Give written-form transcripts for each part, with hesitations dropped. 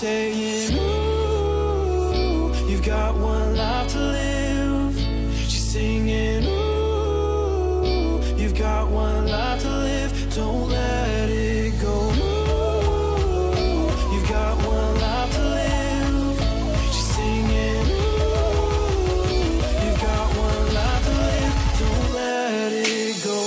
saying, ooh, you've got one life to live. She's singing, ooh, you've got one life to live. Don't let it go. Ooh, you've got one life to live. She's singing, ooh, you've got one life to live. Don't let it go.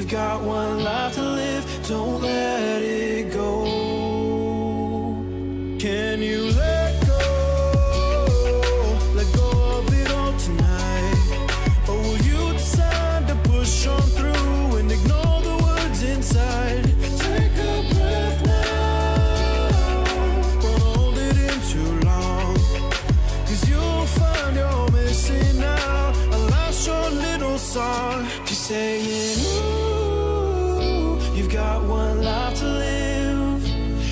Got one life to live, don't let it go. Can you let go of it all tonight? Or will you decide to push on through and ignore the words inside? Take a breath now, don't hold it in too long, 'cause you'll find you're missing out. I lost your little song. She's saying, you've got one life to live.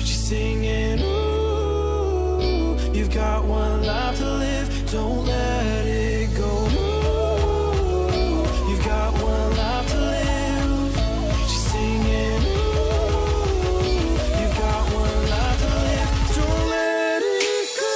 She's singing, ooh, you've got one life to live. Don't let it go. Ooh, you've got one life to live. She's singing, ooh, you've got one life to live. Don't let it go.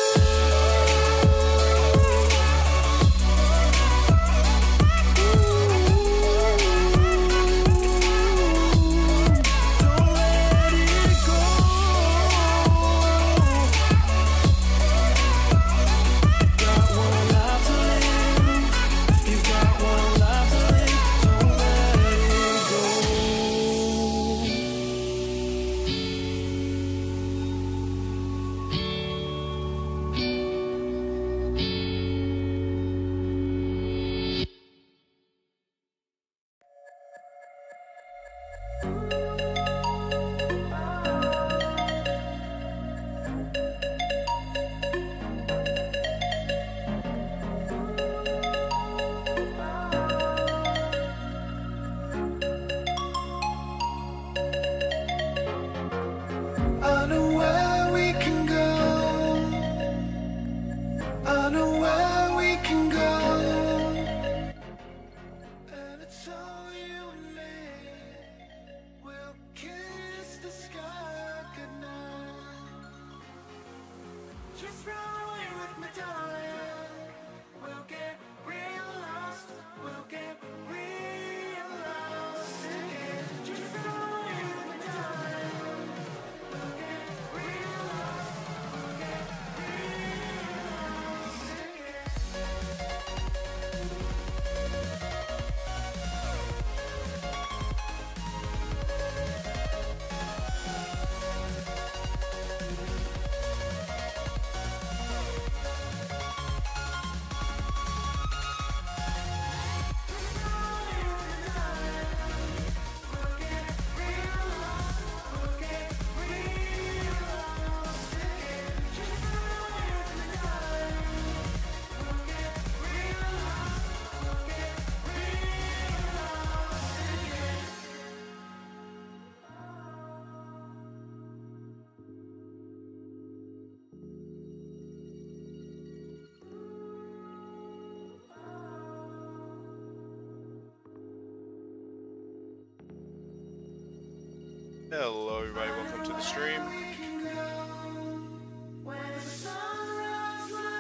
Hello everybody, welcome to the stream.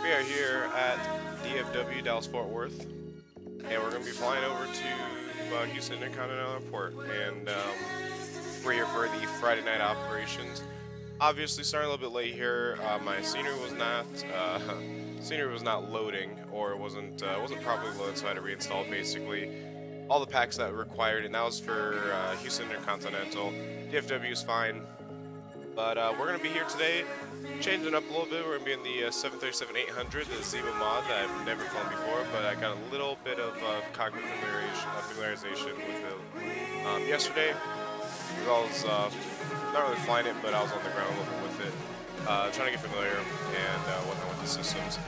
We are here at DFW, Dallas Fort Worth, and we're going to be flying over to Houston Intercontinental Airport, and we're here for the Friday night operations. Obviously starting a little bit late here. My scenery was not loading, or it wasn't properly loaded, so I had to reinstall basically all the packs that were required, and that was for Houston Intercontinental. DFW is fine, but we're going to be here today, changing up a little bit. We're going to be in the 737-800, the Zibo mod that I've never flown before, but I got a little bit of cockpit familiarization with it yesterday. I was not really flying it, but I was on the ground a little bit with it, trying to get familiar and whatnot with the systems.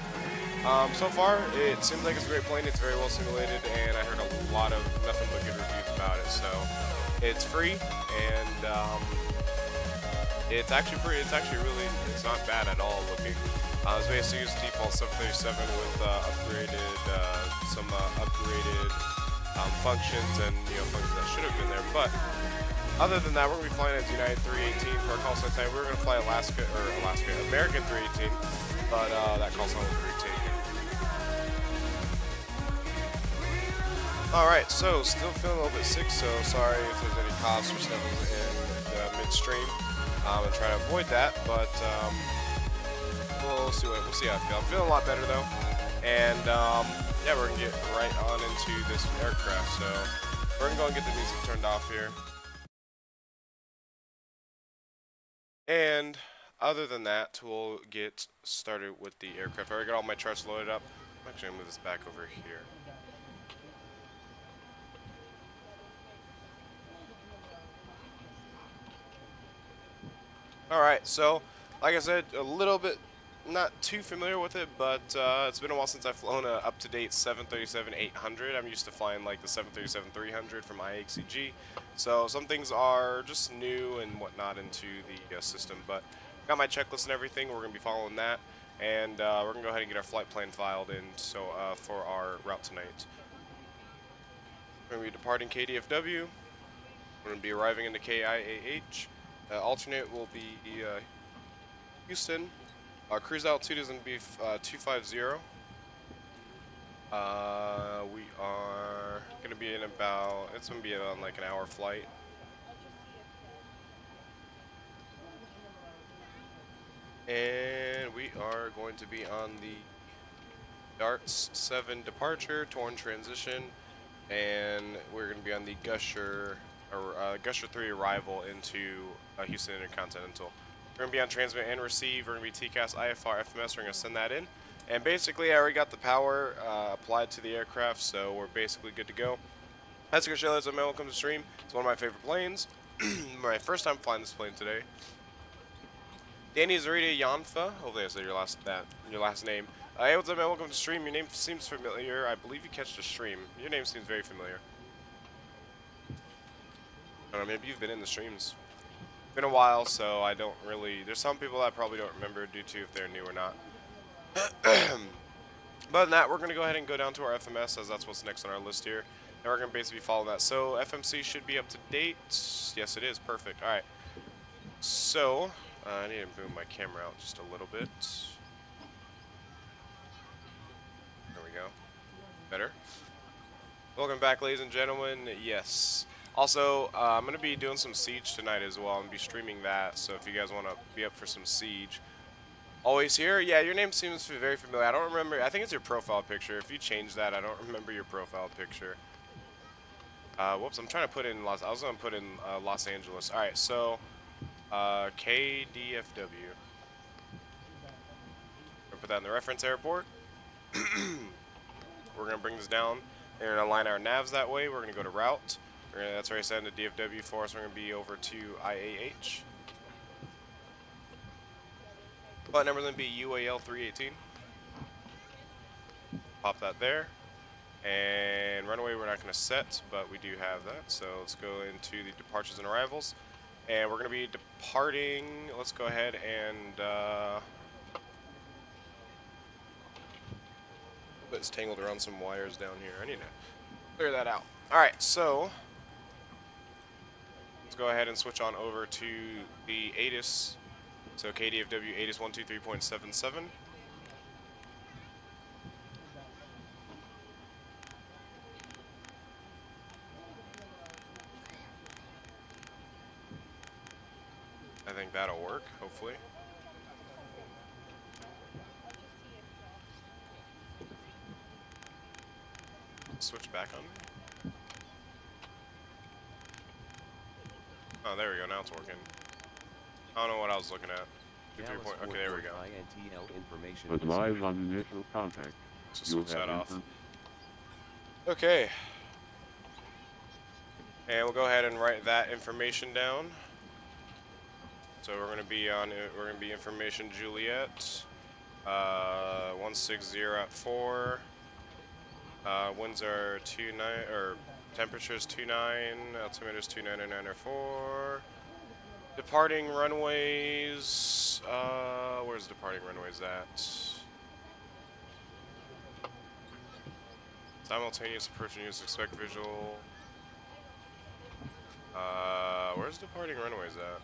So far, it seems like it's a great plane. It's very well simulated, and I heard a lot of nothing but good reviews about it. So it's free, and it's actually really, it's not bad at all looking. It's basically just default 737 with some upgraded functions and functions that should have been there. But other than that, we're gonna be flying as United 318 for our call sign time. We were gonna fly American 318, but that call sign was retaken. Alright, so still feeling a little bit sick, so sorry if there's any coughs or sniffles in midstream. I'm trying to avoid that, but we'll see how I feel. I'm feeling a lot better though, and yeah, we're gonna get right on into this aircraft. So we're gonna go and get the music turned off here. And other than that, we'll get started with the aircraft. I already got all my charts loaded up. I'm actually gonna move this back over here. Alright, so like I said, a little bit not too familiar with it, but it's been a while since I've flown a up-to-date 737-800. I'm used to flying like the 737-300 from IHCG, so some things are just new and whatnot into the system. But got my checklist and everything. We're going to be following that, and we're going to go ahead and get our flight plan filed in for our route tonight. We're going to be departing KDFW. We're going to be arriving into KIAH. Alternate will be Houston. Our cruise altitude is going to be 250. We are going to be in about, it's going to be on like an hour flight. And we are going to be on the Darts 7 departure, Torn transition, and we're going to be on the Gusher 3 arrival into Houston Intercontinental. We're going to be on transmit and receive. We're going to be TCAS, IFR, FMS. We're going to send that in. And basically, I already got the power applied to the aircraft, so we're basically good to go. That's a show. Welcome to stream. It's one of my favorite planes. My first time flying this plane today. Danny Zarita Yanfa. Hopefully I said your last name. Hey, what's up, man? Welcome to stream. Your name seems familiar. I believe you catch the stream. Your name seems very familiar. I don't know, maybe you've been in the streams. Been a while, so I don't really. There's some people that I probably don't remember due to if they're new or not. But other than that, we're going to go ahead and go down to our FMS, as that's what's next on our list here. And we're going to basically follow that. So FMC should be up to date. Yes, it is. Perfect. All right. So I need to move my camera out just a little bit. There we go. Better. Welcome back, ladies and gentlemen. Yes. Also, I'm going to be doing some Siege tonight as well. I'm going to be streaming that, so if you guys want to be up for some Siege. Always here? Yeah, your name seems very familiar. I don't remember. I think it's your profile picture. If you change that, I don't remember your profile picture. Whoops, I'm trying to put in I was going to put in Los Angeles. All right, so KDFW. We'll put that in the reference airport. We're going to bring this down. We're going to align our navs that way. We're going to go to route. That's where I send the DFW for us. We're going to be over to IAH. Flight number is going to be UAL 318. Pop that there. And runway we're not going to set, but we do have that. So let's go into the departures and arrivals. And we're going to be departing. Let's go ahead and it's tangled around some wires down here. I need to clear that out. Alright, so let's go ahead and switch on over to the ATIS. So KDFW ATIS 123.77. I think that'll work, hopefully. Switch back on me. Oh, there we go. Now it's working. I don't know what I was looking at. Okay, there we go. Advise on initial contact. So switch that off. Okay. And we'll go ahead and write that information down. So we're going to be on. We're going to be information Juliet. 160 at 4. Winds are 29, or temperatures 29, altimeter's 299 or 4. Departing runways, where's departing runways at? Simultaneous approach and use expect visual. Where's departing runways at?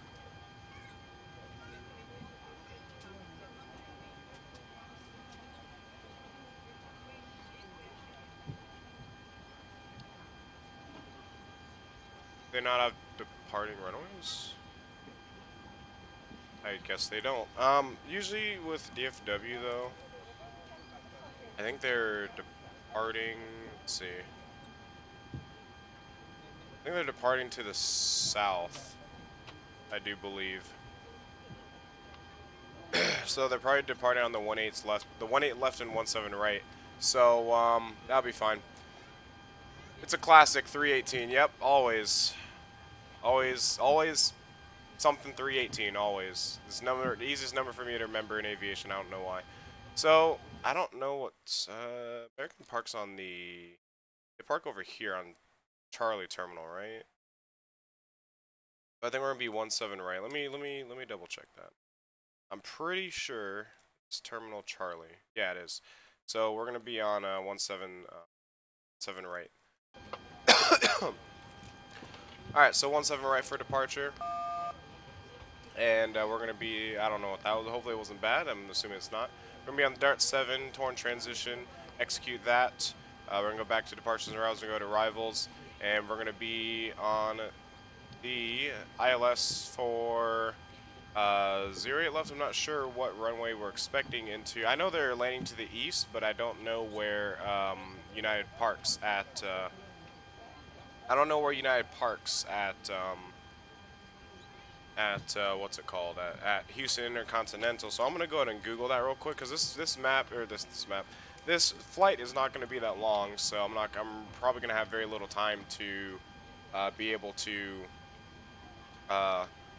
They not have departing runways? I guess they don't. Usually with DFW though, I think they're departing, let's see. I think they're departing to the south, I do believe. So they're probably departing on the 1/8 left, the 1/8 left and 1/7 right. So, that'll be fine. It's a classic 318, yep, always. Always something 318, always. This number, the easiest number for me to remember in aviation, I don't know why. So, I don't know what, American Park's on the, they park over here on Charlie Terminal, right? I think we're gonna be 1/7 right. Let me double check that. I'm pretty sure it's Terminal Charlie. Yeah, it is. So we're gonna be on 1/7 7 right. All right, so 1/7 right for departure, and we're gonna be, I don't know what that was. Hopefully it wasn't bad. I'm assuming it's not. We're gonna be on the Dart 7 torn transition. Execute that. We're gonna go back to departures and routes and go to arrivals, and we're gonna be on the ILS for 08 left. I'm not sure what runway we're expecting into. I know they're landing to the east, but I don't know where United parks at. I don't know where United parks at. What's it called? At Houston Intercontinental. So I'm gonna go ahead and Google that real quick, because this flight is not gonna be that long. So I'm probably gonna have very little time to be able to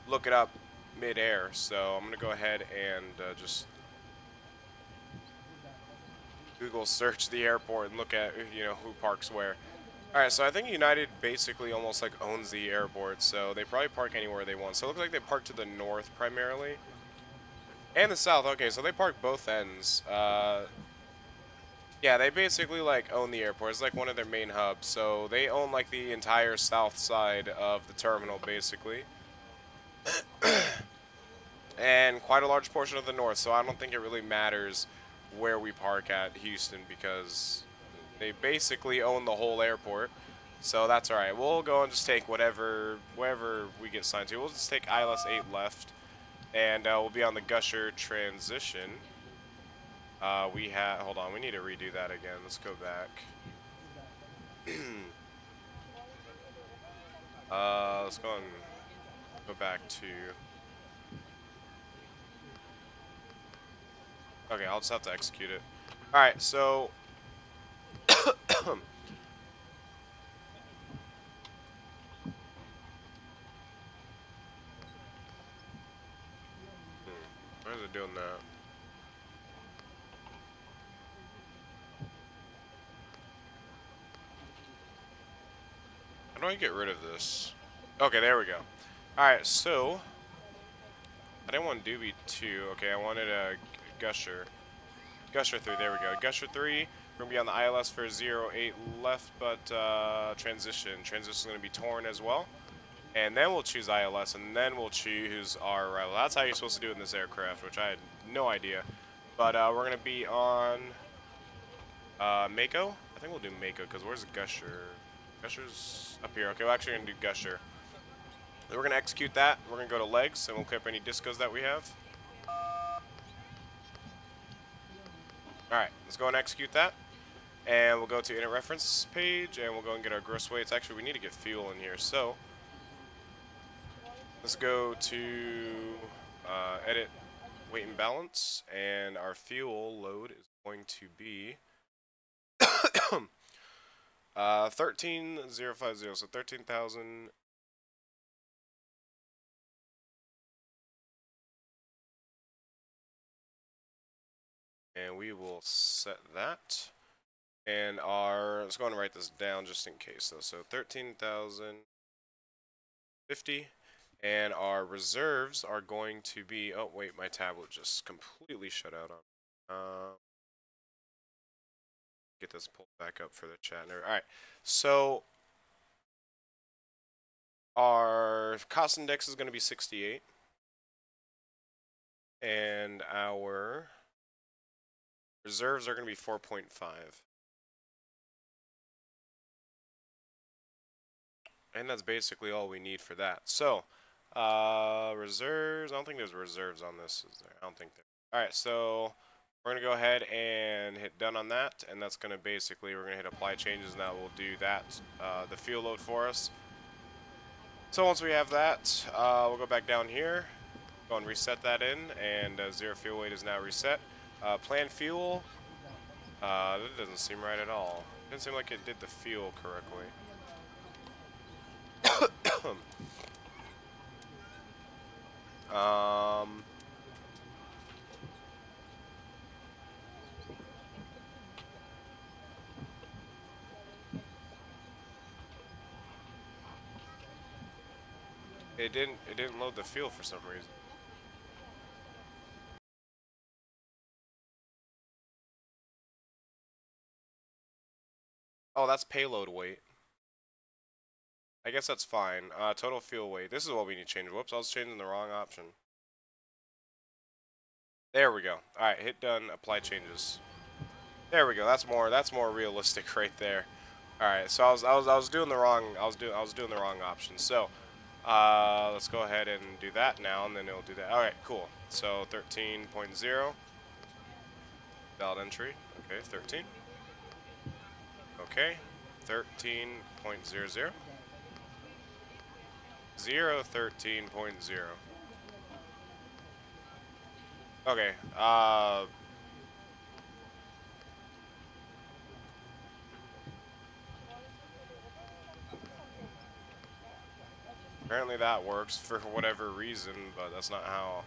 look it up mid-air. So I'm gonna go ahead and just Google search the airport and look at, you know, who parks where. Alright, so I think United basically almost like owns the airport, so they probably park anywhere they want. So it looks like they park to the north primarily. And the south. Okay, so they park both ends. Yeah, they basically like own the airport. It's like one of their main hubs. So they own like the entire south side of the terminal basically. And quite a large portion of the north, so I don't think it really matters where we park at Houston, because they basically own the whole airport. So that's alright. We'll go and just take wherever we get assigned to. We'll just take ILS 8 left, and we'll be on the Gusher transition. Hold on, we need to redo that again. Let's go back. Let's go and go back to... Okay, I'll just have to execute it. Alright, so... Why is it doing that? How do I get rid of this? Okay, there we go. Alright, so... I didn't want Doobie 2. Okay, I wanted a Gusher. Gusher 3, there we go. Gusher 3, we're going to be on the ILS for 08 left, but transition. Transition is going to be torn as well. And then we'll choose ILS, and then we'll choose our arrival. That's how you're supposed to do it in this aircraft, which I had no idea. But we're going to be on Mako. I think we'll do Mako, because where's Gusher? Gusher's up here. Okay, we're actually going to do Gusher. Then we're going to execute that. We're going to go to legs, and we'll clip any discos that we have. Alright, let's go and execute that. And we'll go to inner reference page, and we'll go and get our gross weights. Actually, we need to get fuel in here, so let's go to edit weight and balance, and our fuel load is going to be 13,050, so 13,000 And we will set that. And our, let's go and write this down just in case though. So 13,050. And our reserves are going to be, oh wait, my tablet just completely shut out on me. Get this pulled back up for the chat. Alright, so our cost index is going to be 68. And our reserves are going to be 4.5. And that's basically all we need for that. So, reserves, I don't think there's reserves on this, is there? I don't think there. Alright, so we're going to go ahead and hit done on that, and that's going to basically, we're going to hit apply changes, and that will do that, the fuel load for us. So once we have that, we'll go back down here, go and reset that in, and zero fuel weight is now reset. Planned fuel, that doesn't seem right at all. It didn't seem like it did the fuel correctly. It didn't load the fuel for some reason. Oh, that's payload weight. I guess that's fine. Total fuel weight. This is what we need to change. Whoops, I was changing the wrong option. There we go. All right, hit done. Apply changes. There we go. That's more realistic right there. All right, so I was doing the wrong doing the wrong option. So let's go ahead and do that now, and then it'll do that. All right, cool. So 13.0 valid entry. Okay, 13. Okay, 13.00. 13.0. Okay, apparently that works for whatever reason, but that's not how.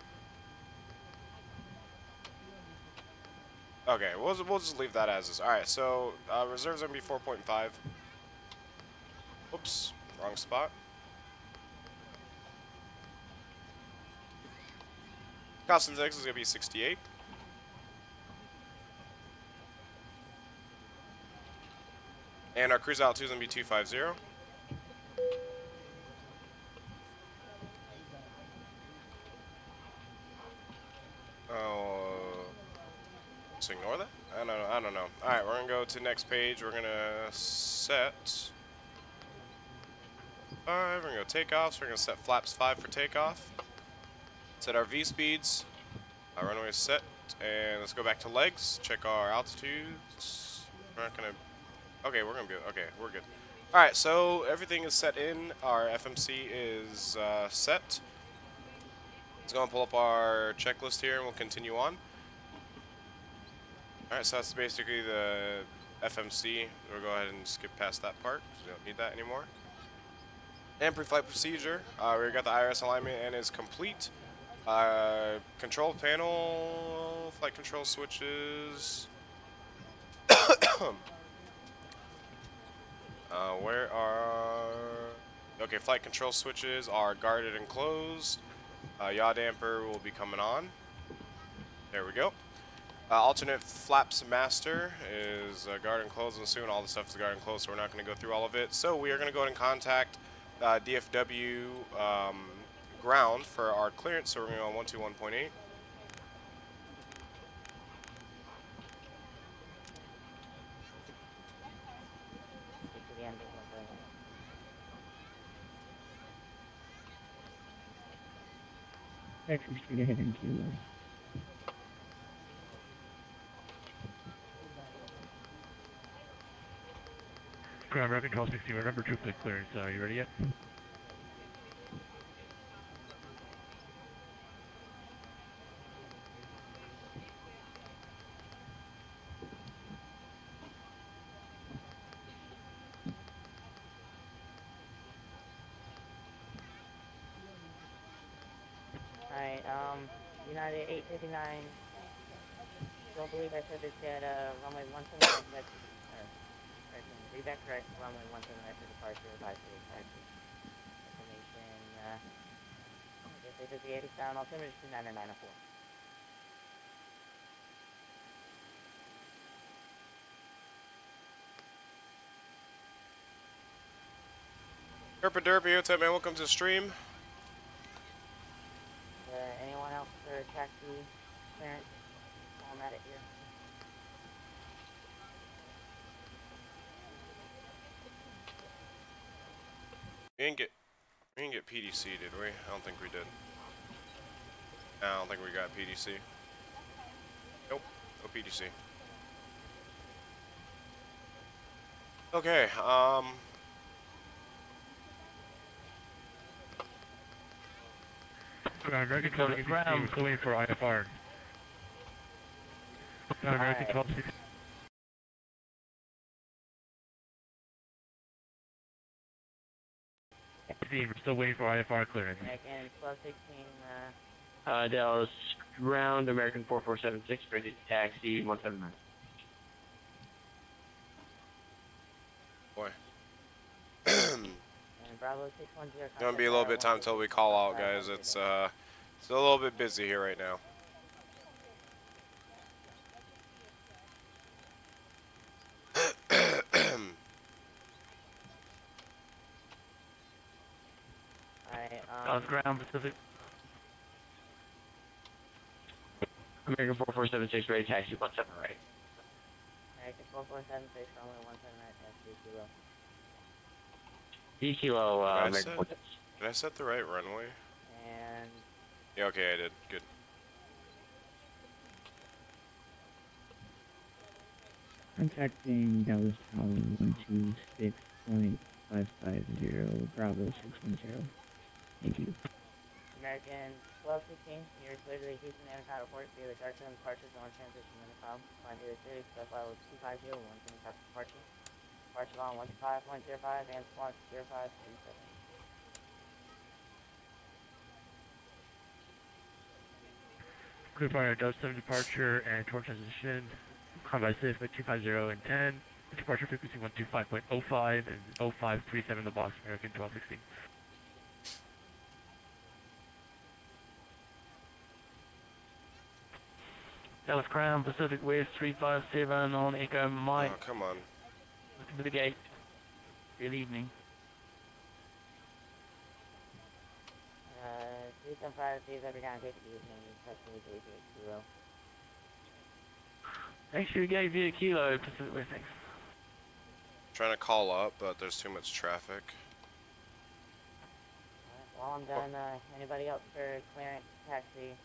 Okay, we'll just leave that as is. Alright, so reserves are going to be 4.5. Oops, wrong spot. Cost index is going to be 68. And our cruise altitude is going to be 250. Just ignore that? I don't know. Alright, we're going to go to the next page. We're going to set 5. We're going to go takeoffs. We're going to set flaps 5 for takeoff. Set our V speeds. Our runway is set. And let's go back to legs. Check our altitudes. We're not going to... Okay, we're going to be... Okay, we're good. Alright, so everything is set in. Our FMC is set. Let's go and pull up our checklist here and we'll continue on. Alright, so that's basically the FMC. We'll go ahead and skip past that part because we don't need that anymore. And pre-flight procedure. We got the IRS alignment and is complete. Control panel, flight control switches. Where are... Okay, flight control switches are guarded and closed. Yaw damper will be coming on. There we go. Alternate flaps master is guard and closed, and soon all the stuff is guard and closed, so we're not going to go through all of it. So we are going to go ahead and contact DFW ground for our clearance, so we're going to go on 121.8. Ground Rock Control 60, remember troop clearance. You ready yet? Alright, United 859. don't believe I said this yet. Runway 17 right, reback correct, runway 17 right for departure, advisory taxi. Information, I guess they did the 80 down, altimeter 29904. Derpy Derpy, what's up, man? Welcome to the stream. Anyone else for taxi clearance? I'm at it here. We didn't get PDC, did we? I don't think we did. No, I don't think we got PDC. Nope, no PDC. Okay, American 1260, we're still waiting for IFR. American 1260. We're still waiting for IFR clearance. American 1216, Dallas ground, American 4476, ready to taxi 179. boy. and Bravo 610. It's gonna be a little bit of time until we call out, guys. It's a little bit busy here right now. Dallas ground, Pacific. American 4476, ready to taxi 17 right. American 4476, runway 17 right, taxi Kilo. D Kilo, American 46. Did I set the right runway? And Yeah, okay, I did. Good. Contacting Dallas Tower 126.550, Bravo 610. Thank you. American 1216, you're clear to the Houston Anaconda Port via the Dark Zone departure zone transition in the com. Find the city, specify with 250, 1 departure. Departure on 125.05 and launch 0537. Clear fire, Dose 7 departure and torque transition. Combat safe at 250 and 10. Departure frequency 125.05 and 0537 the box, American 1216. Dallas Crown, Pacific West 357 on Echo Mike. Oh, come on. Welcome to the gate. Good evening. 375, please every down, take the evening, touching 360. Make sure you gave you a kilo, Pacific West, thanks. Trying to call up, but there's too much traffic. Well, I'm done. Anybody else for clearance taxi?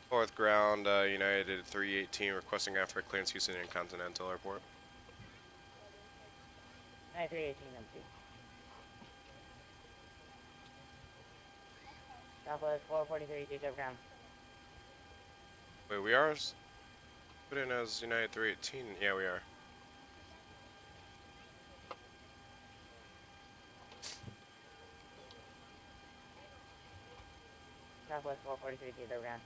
4th ground, United 318 requesting after clearance Houston Intercontinental Airport. 9318 M2. Southwest 443, take up ground. Wait, we are put in as United 318? Yeah, we are. Southwest 443, take up ground.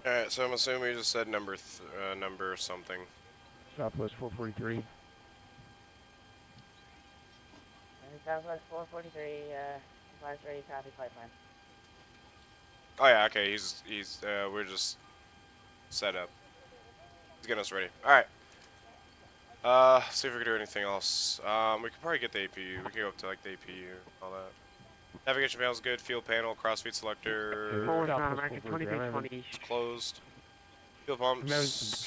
Alright, so I'm assuming you just said number something. Southwest 443. And Southwest 443, flights ready, copy flight plan. Oh yeah, okay, we're just set up. He's getting us ready. Alright. See if we can do anything else. We could probably get the APU. We can go up to like the APU and all that. Navigation panel's good, fuel panel, crossfeed selector Forward on American 2320. closed. Fuel pumps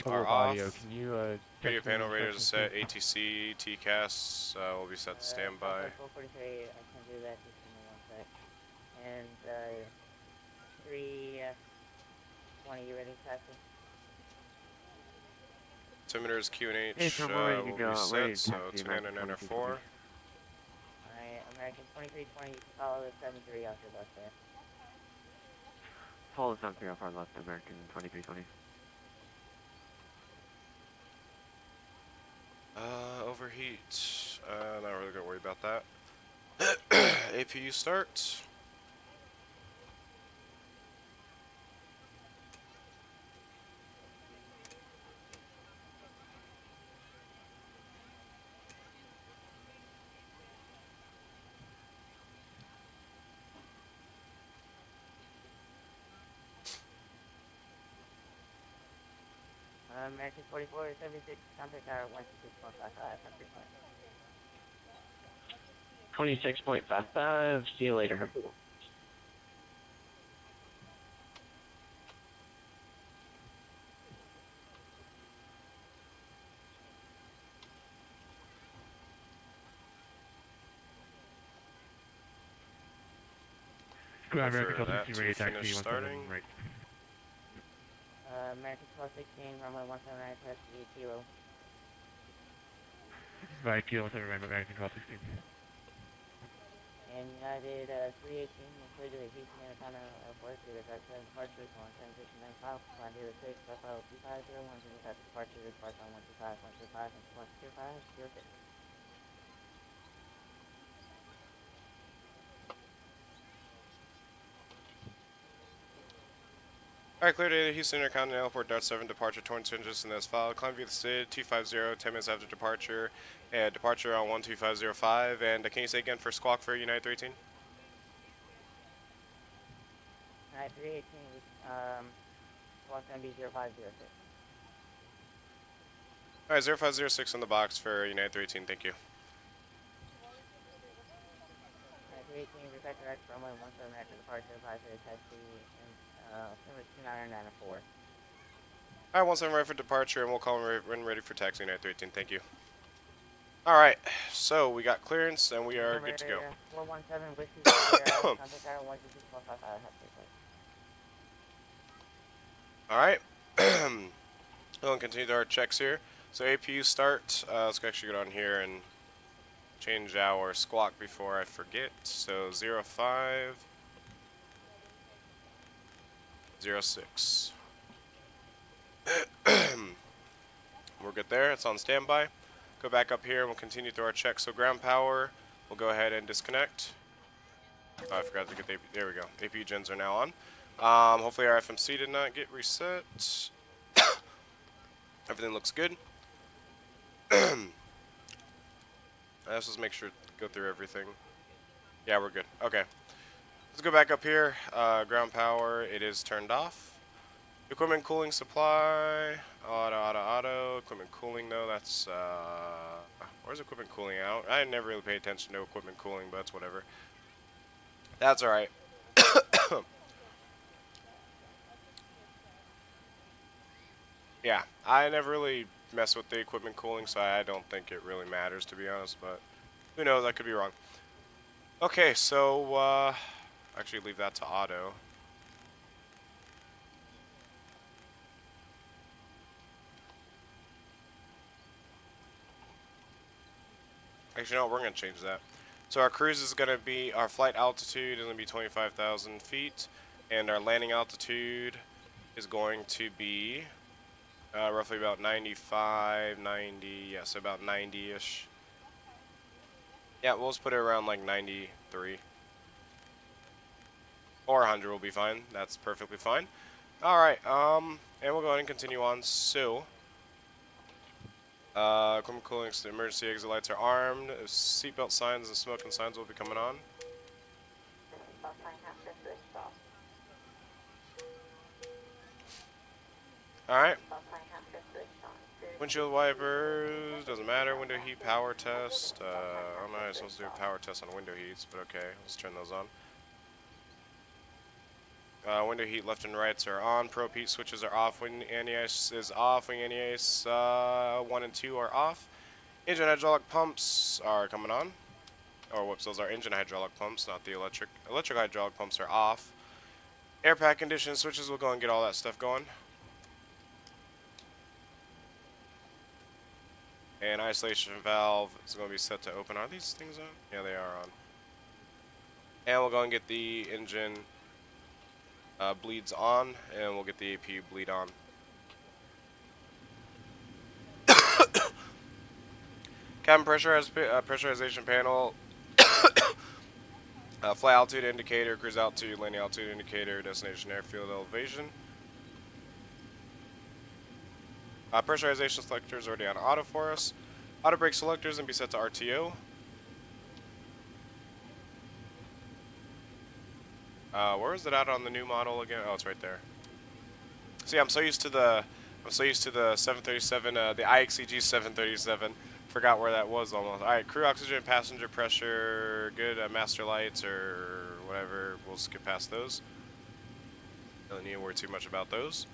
American are off. audio. Can you, Radio panel radars set, ATC, TCAS will be set to standby. 443, I can do that, just give me 1 sec. And 320, you ready, taxi? Altimeters Q and H Hey, so we're ready to will go. be Ready set, to so taxi, 1094. Alright, American 2320, you can follow the 73 off your bus there. Follow the 73 off our left, American 2320. Overheat. Not really gonna worry about that. APU start. American 4476, contact tower 126.55, have 3 points. 26.55. See you later. Ground For American that 1216 to radio finish taxi, starting. 17 right. American 1216, runway 179, test kilo. Right, kilo 7 right, American 1216. And United 318, will clear to the Houston Intercontinental Airport through the Dark 7 departures on transition 95, flying to the 6, Buffalo 250, 125 departure, depart on 125, 125, and 125, 06. Alright, clear to Houston Intercontinental Airport, Dart 7, departure 20 inches in this file. Climb via the SID, 250, 10 minutes after departure, and departure on 12505. And can you say again for squawk for United 318? United 318, squawk's gonna be 0506. Alright, 0506 on the box for United 318, thank you. United 318, refactor X, runway 17 after departure, advisory taxi, and number 2994. Alright, 17 right for departure, and we'll call when ready for taxi United 318, thank you. Alright, so we got clearance, and we are good to go. 417, Whiskey, contact tower 126.55, have 3 points. Alright, we'll continue our checks here. So APU start, let's actually get on here and change our squawk before I forget. So 0506. We're good there, it's on standby. Go back up here and we'll continue through our checks. So ground power, we'll go ahead and disconnect. Oh, I forgot to get the APU, there we go. APU gens are now on. Hopefully our FMC did not get reset. Everything looks good. Let's just make sure to go through everything. Yeah, we're good. Okay. Let's go back up here. Ground power, it is turned off. Equipment cooling supply. Auto. Equipment cooling though, that's where's equipment cooling out? I never really pay attention to equipment cooling, but that's whatever. That's alright. Yeah, I never really mess with the equipment cooling, so I don't think it really matters, to be honest, but who knows, I could be wrong. Okay, so, actually leave that to auto. Actually, no, we're going to change that. So our cruise is going to be, our flight altitude is going to be 25,000 feet, and our landing altitude is going to be roughly about 95, 90, yes, about 90-ish. Yeah, we'll just put it around like 93. Or 100 will be fine. That's perfectly fine. Alright, and we'll go ahead and continue on. So, equipment cooling, emergency exit lights are armed. Seatbelt signs and smoking signs will be coming on. Alright. Windshield wipers, doesn't matter. Window heat power test. I'm not supposed to do a power test on window heats, but okay, let's turn those on. Window heat left and rights are on. Probe heat switches are off. Wing anti-ice is off. Wing anti-ice 1 and 2 are off. Engine hydraulic pumps are coming on. Or whoops, those are engine hydraulic pumps, not the electric. Electric hydraulic pumps are off. Air pack condition switches, we'll go and get all that stuff going. And isolation valve is going to be set to open. Are these things on? Yeah, they are on. And we'll go and get the engine bleeds on, and we'll get the APU bleed on. Cabin pressurization panel. Flight altitude indicator, cruise altitude, landing altitude indicator, destination airfield elevation. Pressurization selector is already on auto for us. Auto brake selectors and be set to RTO. Where is it at on the new model again? Oh, it's right there. See, I'm so used to the I'm so used to the 737, the IXEG 737. Forgot where that was almost. Alright, crew oxygen, passenger pressure, good. Master lights or whatever. We'll skip past those. Don't need to worry too much about those.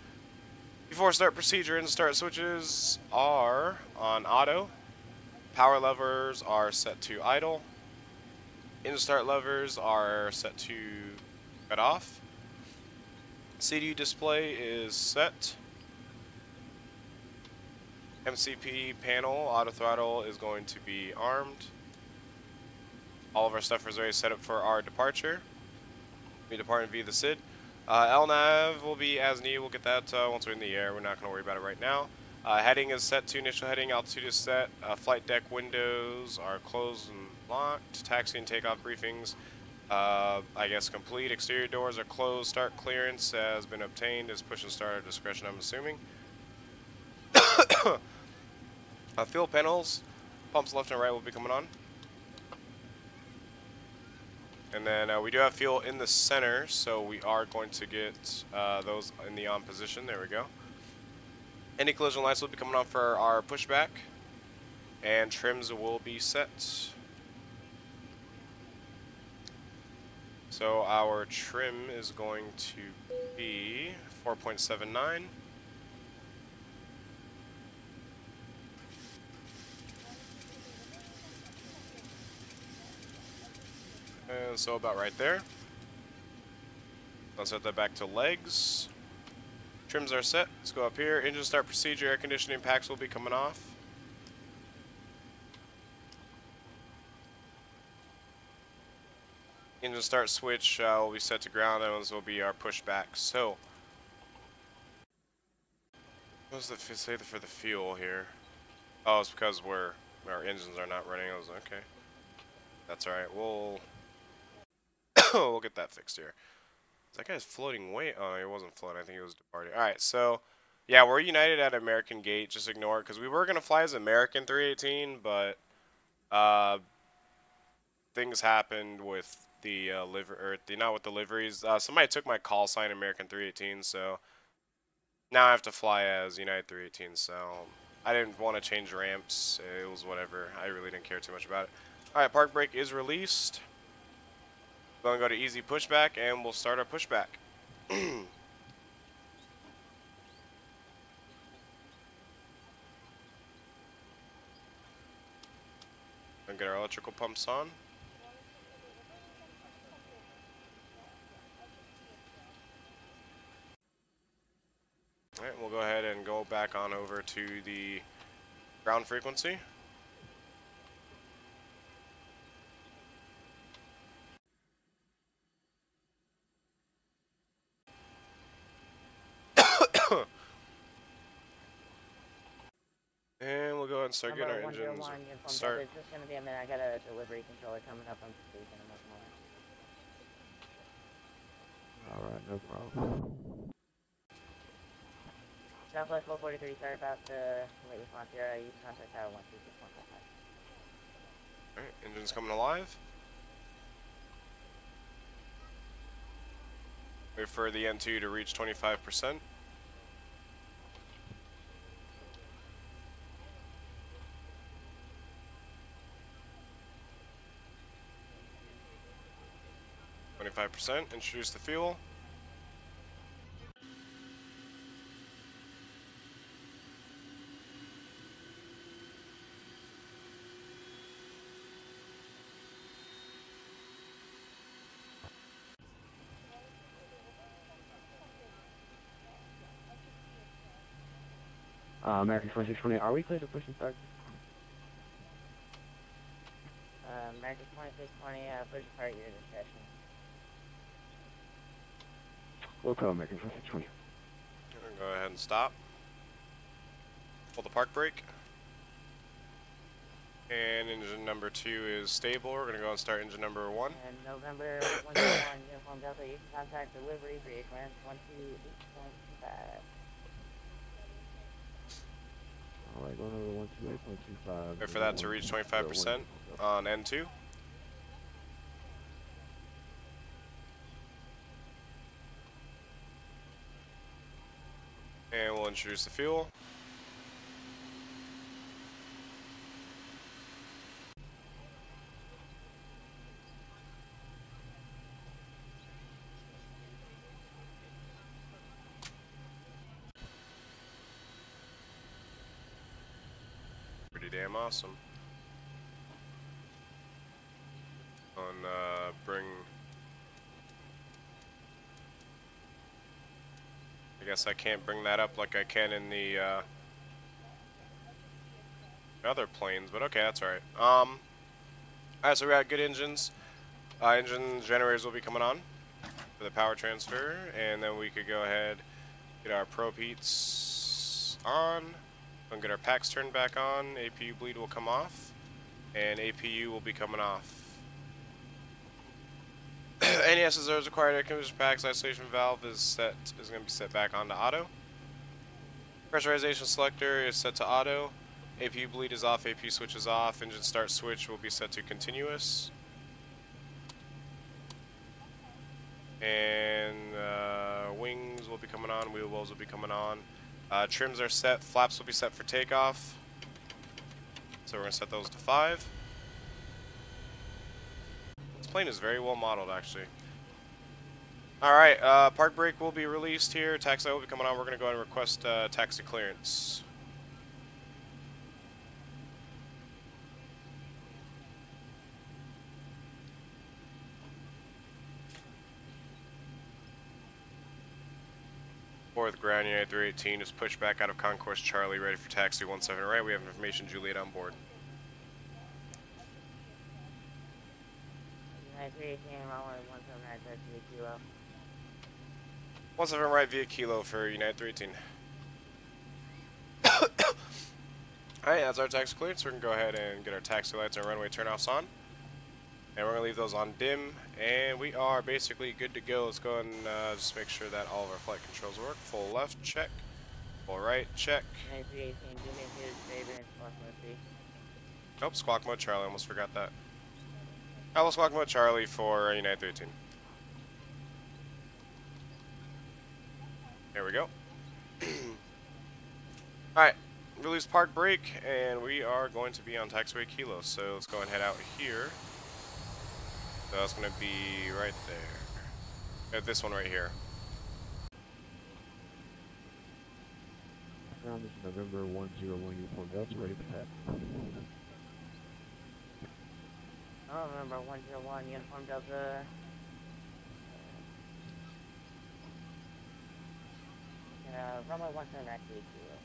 Before start procedure, and start switches are on auto. Power levers are set to idle. In start levers are set to cut off. CDU display is set. MCP panel auto throttle is going to be armed. All of our stuff is already set up for our departure. We depart via the SID. LNAV will be as needed. We'll get that once we're in the air. We're not going to worry about it right now. Heading is set to initial heading. Altitude is set. Flight deck windows are closed and locked. Taxi and takeoff briefings, I guess, complete. Exterior doors are closed. Start clearance has been obtained. Is push and start at discretion, I'm assuming. Fuel panels, pumps left and right will be coming on. And then we do have fuel in the center, so we are going to get those in the on position. There we go. Anti-collision lights will be coming on for our pushback, and trims will be set. So our trim is going to be 4.79. And so about right there. Let's set that back to legs. Trims are set. Let's go up here. Engine start procedure. Air conditioning packs will be coming off. Engine start switch will be set to ground. Those will be our pushback. So, what does it say for the fuel here? Oh, it's because our engines are not running. I was like, okay. That's alright. We'll we'll get that fixed here. That guy's floating way. Oh, he wasn't floating. I think he was departing. Alright, so yeah, we're united at American Gate. Just ignore it because we were gonna fly as American 318, but things happened with the not with the liveries. Somebody took my call sign American 318, so now I have to fly as United 318. So I didn't want to change ramps. It was whatever. I really didn't care too much about it. Alright, park brake is released. We're going to go to easy pushback, and we'll start our pushback. And get our electrical pumps on. Alright, we'll go ahead and go back on over to the ground frequency. And we'll go ahead and start getting our engines. Start. It's just going to be a minute. I got a delivery controller coming up. I'm speaking much more. Alright, no problem. Southwest 443, sorry about the late response here. I used contact tower 136.55. Alright, engines coming alive. Wait for the N2 to reach 25%. Introduce the fuel. American 2620, are we clear to push and start? American 2620, push and start your discretion. We'll call American 2620. Go ahead and stop. Pull the park brake. And engine number 2 is stable. We're going to go and start engine number 1. And November 101, Uniform Delta, you can contact delivery for your command 128.25. Alright, going over 128.25. Wait for that to reach 25% on N2. And we'll introduce the fuel. Pretty damn awesome. Bring. I guess I can't bring that up like I can in the other planes, but okay, that's alright. Alright, so we got good engines. Engine generators will be coming on for the power transfer, and then we could go ahead, get our probe heats on, and get our packs turned back on. APU bleed will come off, and APU will be coming off. Any SSRs required air conditioner packs isolation valve is going to be set back onto auto. Pressurization selector is set to auto. APU bleed is off, APU switch is off. Engine start switch will be set to continuous. And wings will be coming on, wheel wells will be coming on. Trims are set, flaps will be set for takeoff. So we're going to set those to 5. Plane is very well modeled, actually. Alright, park brake will be released here. Taxi will be coming on. We're going to go ahead and request taxi clearance. Fourth ground, United 318 is pushed back out of Concourse Charlie, ready for taxi 17 right. We have information, Juliet on board. 318, runway 179, that's via kilo. 17 right via kilo for United 318. Alright, that's our taxi clearance. We're going to go ahead and get our taxi lights and runway turnoffs on. And we're going to leave those on dim. And we are basically good to go. Let's go ahead and just make sure that all of our flight controls work. Full left, check. Full right, check. United 318, do me a huge favor and squawk mode C. Nope, squawk mode Charlie. Almost forgot that. I will squawk mode Charlie for United 318. There we go. Alright, release park brake, and we are going to be on taxiway Kilo. So let's go and head out here. So that's going to be right there. This one right here. Ground is November 101 uniform Delta, ready for tap. Oh, remember 101 uniform Delta. Runway 17 actually kilo.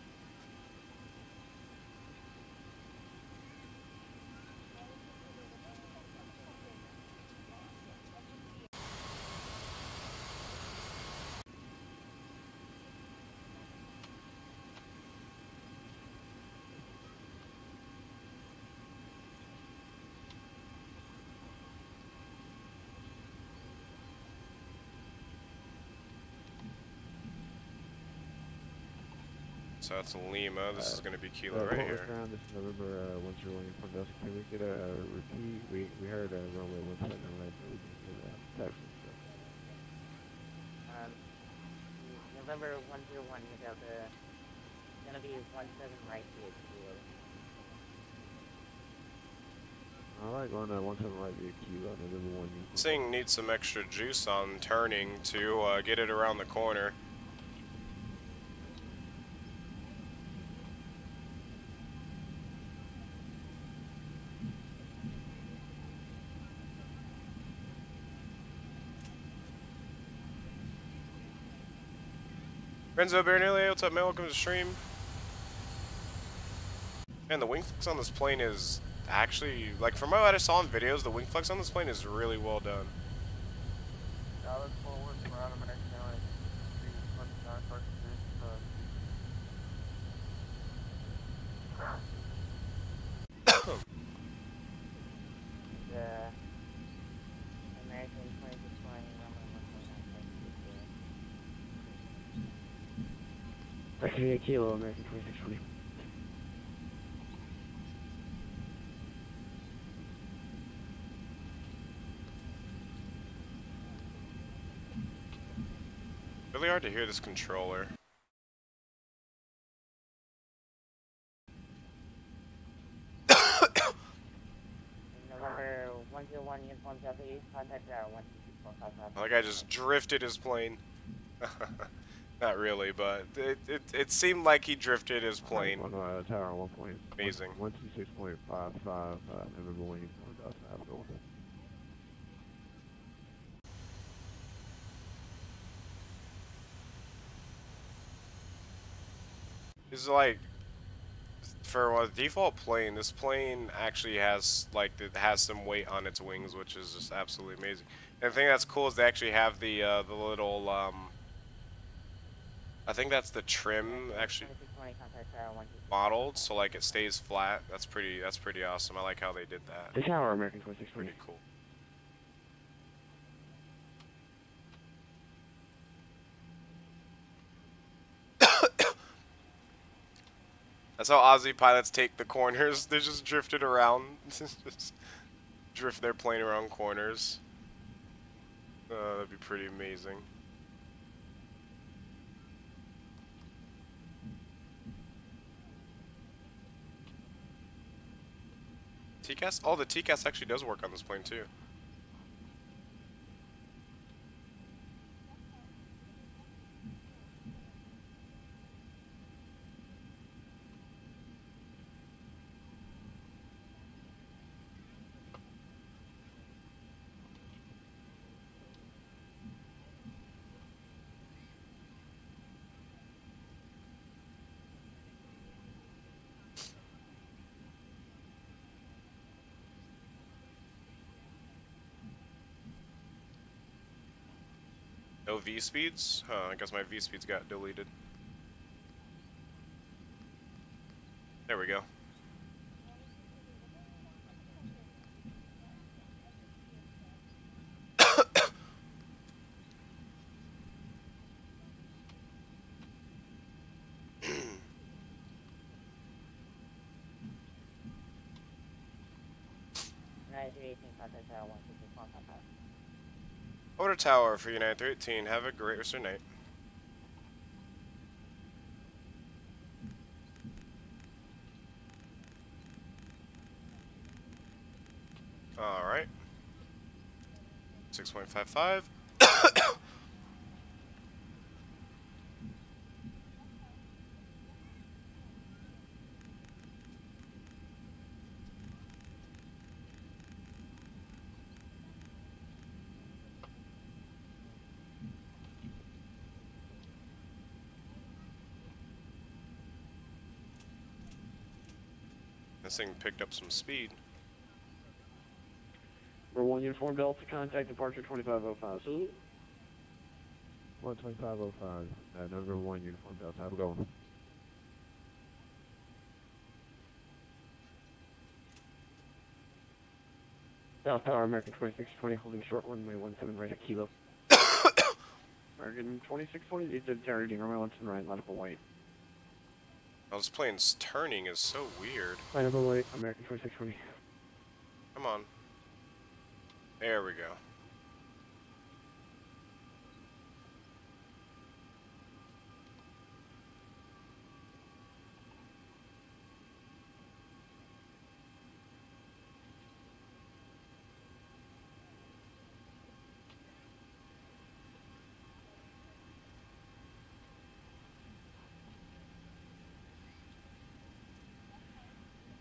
So that's Lima. This is going to be Kilo right here. Ground, this is November 101 uniform Delta. Can we get a repeat? We heard runway 17 right, but we didn't get a taxi. November 101 Delta. Gonna be 17 right via kilo. Alright, going to 17 right via kilo, November 1 uniform. This thing needs some extra juice on turning to get it around the corner. Renzo Bernilli, what's up, man? Welcome to the stream. Man, the wing flex on this plane is actually, like, from what I saw in videos, the wing flex on this plane is really well done. Dallas forward, ground American Airlines 329 Park The American 2620 runway 179 Taxi via kilo, American 2620. Really hard to hear this controller. contact tower 126.55. That guy just drifted his plane. Not really, but it seemed like he drifted his plane. On tower 1 point. Amazing. 126.55, November 1 uniform Delta, have a good one. It's like, for a default plane, this plane actually has, like, it has some weight on its wings, which is just absolutely amazing. And the thing that's cool is they actually have the little, I think that's the trim, actually, modeled, so, like, it stays flat. That's pretty awesome. I like how they did that. The tower, American 26. Pretty cool. That's how Aussie pilots take the corners. They just drifted around. Just drift their plane around corners. That'd be pretty amazing. TCAS? Oh, the TCAS actually does work on this plane too. No V speeds? Huh, I guess my V speeds got deleted. There we go. Order tower for United 318. Have a great rest of your night. Alright. 6.55. This thing picked up some speed. Number 1 uniform Delta, contact departure 2505. Salute. 12505, number 1 uniform Delta, have a good one. South Tower, American 2620, holding short runway 17 right at Kilo. American 2620, lead to tower, reading runway 17 right, line up and white. Oh, this plane's turning is so weird. Line up and white, American 2620. Come on. There we go.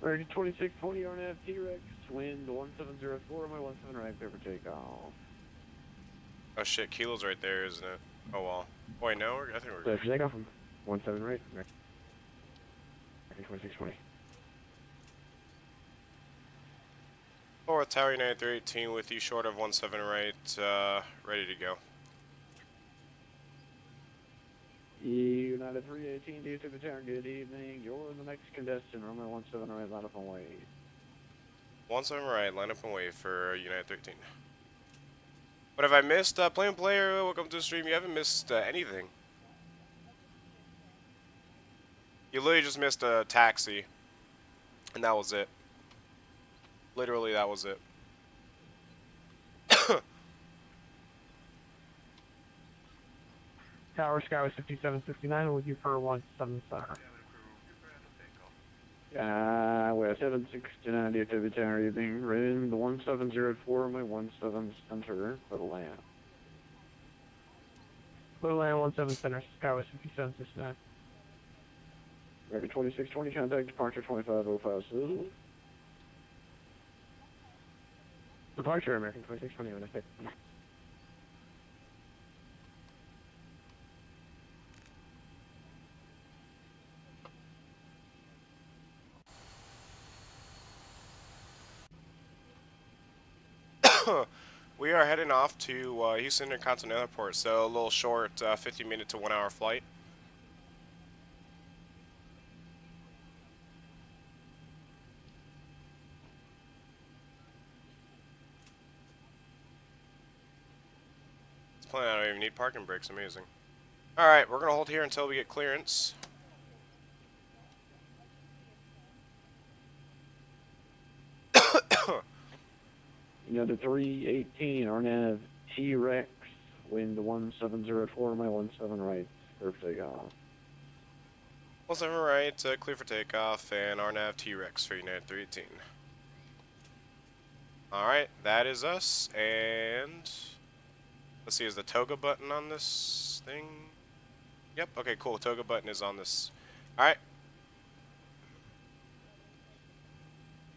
American 2620 RNF T-Rex, wind 1704, my 17 right, paper takeoff. Oh shit, Kilo's right there, isn't it? Oh well. Wait, no, I think we're good. Paper takeoff from 17 right, American 2620. Fourth Tower United 318 with you short of 17 right, ready to go. United 318, do you to the tower, good evening. You're the next contestant, runway 17 right, line up and wait. 17 right, line up and wait for United 13. What have I missed? Plane player, welcome to the stream. You haven't missed anything. You literally just missed a taxi. And that was it. Literally, that was it. Tower Skyway 5769 with you for 177. We're 769 DFW Tower evening, running the 1704, my 17 center, Little Land. Little Land 17 center, Skywest 5769. Record 2620, contact departure 2505. Departure, American 2620, when I say. We are heading off to Houston Intercontinental Airport, so a little short 50-minute to 1-hour flight. This plane I don't even need parking brakes, amazing. Alright, we're going to hold here until we get clearance. Another 318, RNAV T-Rex, wind 1704, my 17 right, clear for takeoff. 17 right, clear for takeoff, and RNAV T-Rex for United 318. Alright, that is us, and let's see, is the toga button on this thing? Yep, okay, cool, toga button is on this. Alright.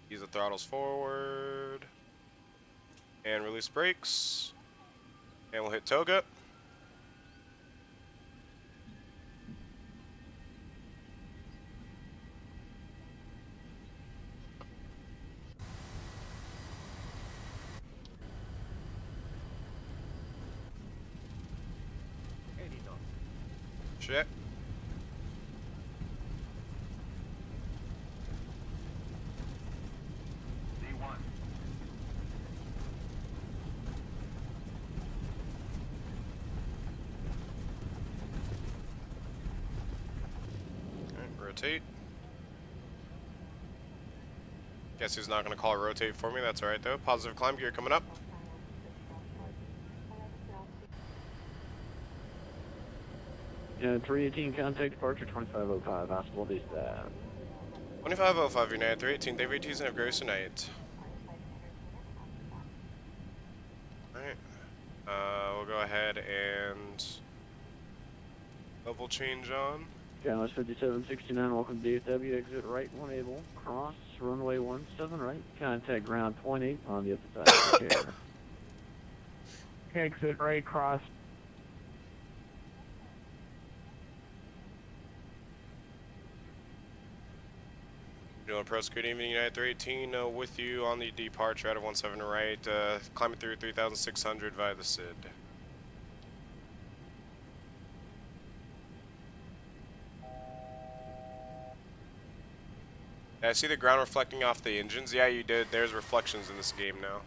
Use the throttles forward. And release brakes. And we'll hit toga. Shit. Rotate. Guess he's not going to call rotate for me. That's alright though. Positive climb gear coming up. Yeah, 318 contact departure 2505, hospital base staff. 2505 United 318, Dave ATs and have grace tonight. Alright. We'll go ahead and level change on. Dallas 5769, welcome to DFW, exit right 1 able, cross runway 17 right, contact ground point 8 on the other side of the chair. Exit right, cross. Doing pros, good evening, United 318, with you on the departure out of 17 right, climbing through 3600 via the SID. I see the ground reflecting off the engines. Yeah, you did. There's reflections in this game now.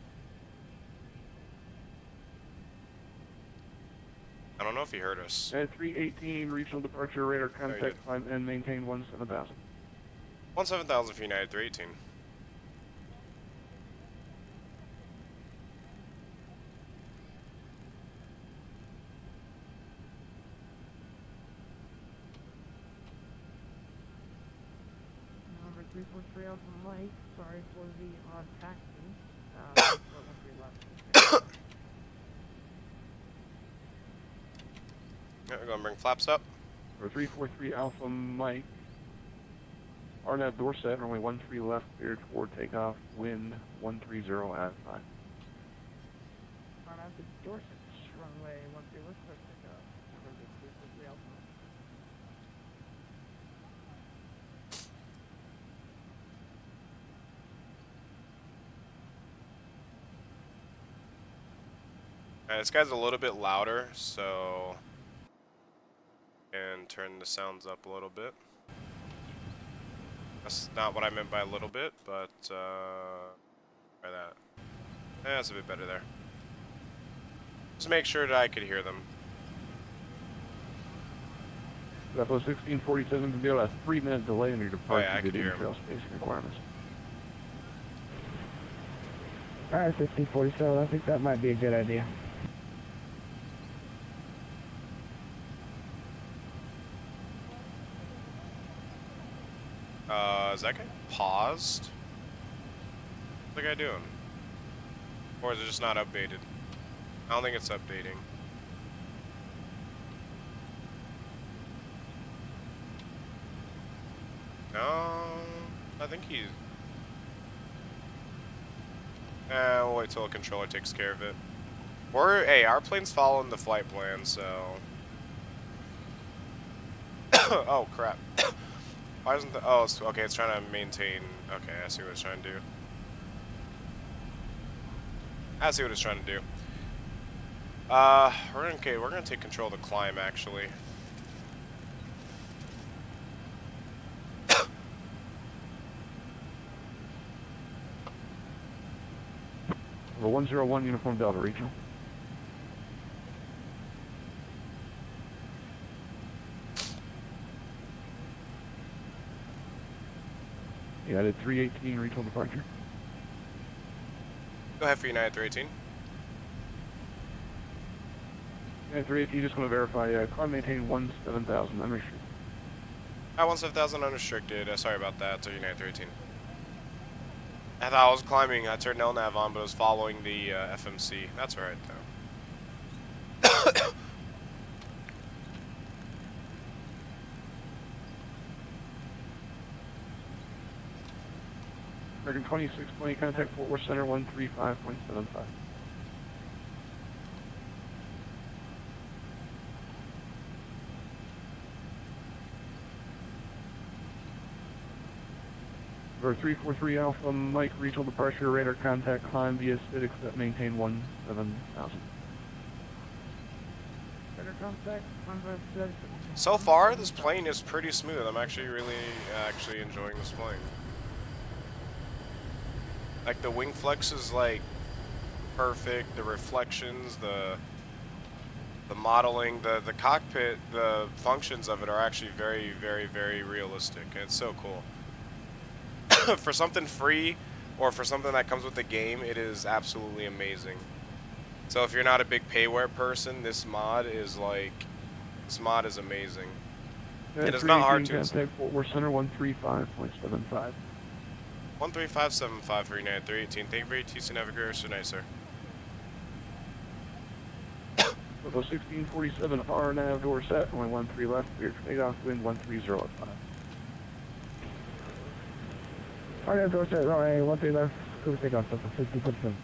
I don't know if he heard us. At 318, regional departure, radar contact, climb and maintain 17,000. 17,000 for United 318. Number 343 Alpha Mike, sorry for the odd taxi. 413 left. Yeah, we're going to bring flaps up. For 343 Alpha Mike, RNAV Dorset, runway 13 left, cleared for takeoff, wind 130 at 5. RNAV to Dorset, runway 13 left, clear takeoff. Number 343 Alpha Mike. This guy's a little bit louder, so and turn the sounds up a little bit. That's not what I meant by a little bit, but try that. That's a bit better there. Just make sure that I could hear them. Buffalo 1647 to be a 3-minute delay in your departure I due could hear to trail spacing requirements. Alright, 1547, I think that might be a good idea. Is that guy paused? What's the guy doing? Or is it just not updated? I don't think it's updating. No, I think he's... we'll wait till the controller takes care of it. Hey, our plane's following the flight plan, so... Oh, crap. Why isn't the... Oh, okay, it's trying to maintain... Okay, I see what it's trying to do. I see what it's trying to do. We're gonna take control of the climb, actually. The 101 Uniform Delta Regional. United 318 regional departure. Go ahead for United 318. United 318, just want to verify, climb maintain 17,000 unrestricted. 17,000 unrestricted. Sorry about that, United 318. I thought I was climbing. I turned LNAV on, but I was following the FMC. That's alright, though. American 2620, contact Fort Worth Center 135.75. For 343 Alpha, Mike, regional departure, radar contact, climb via SID, except maintain 17,000. Radar contact, climb via SID. So far, this plane is pretty smooth. I'm actually really enjoying this plane. Like, the wing flex is, like, perfect. The reflections, the modeling, the cockpit, the functions of it are actually very, very, very realistic. It's so cool. For something free, or for something that comes with the game, it is absolutely amazing. So if you're not a big payware person, this mod is amazing. And it's not hard to install. Fort Worth Center 135.75. 13575 for United 318. Thank you for your TC Navigator. Nice, sir. With 1647 R nav door set, only 13 left, cleared for takeoff, wind 130 at 5. Alright, door set, runway 13 left, cruise takeoff, 6047.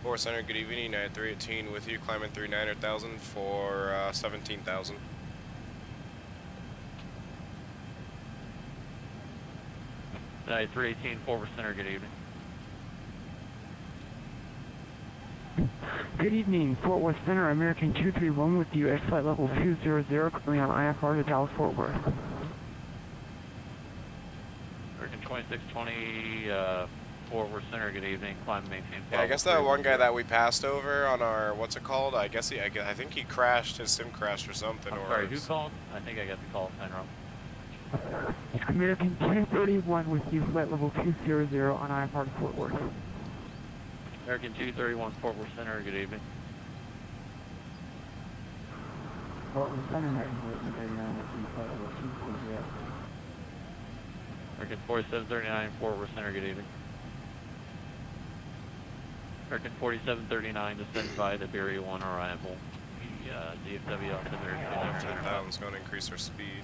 Fort Center, good evening. United 318 with you, climbing 39,000 for 17,000. United 318, Fort Worth Center, good evening. Good evening, Fort Worth Center, American 231 with you at flight level 200, currently on IFR to Dallas Fort Worth. American 2620, Fort Worth Center, good evening. Climb and maintain. Yeah, I guess that one guy that we passed over on our, what's it called? I think he crashed, his sim crashed or something. I'm sorry, who called? I think I got the call sign wrong. American 231 with you, flight level 200 on IFR to Fort Worth. American 231, Fort Worth Center, good evening. Fort Worth Center, American 239 with you, flight level 200. American 4739, Fort Worth Center, good evening. American 4739, descend by the Berry 1 arrival. The DFW altimeter 10,000 is going to increase our speed.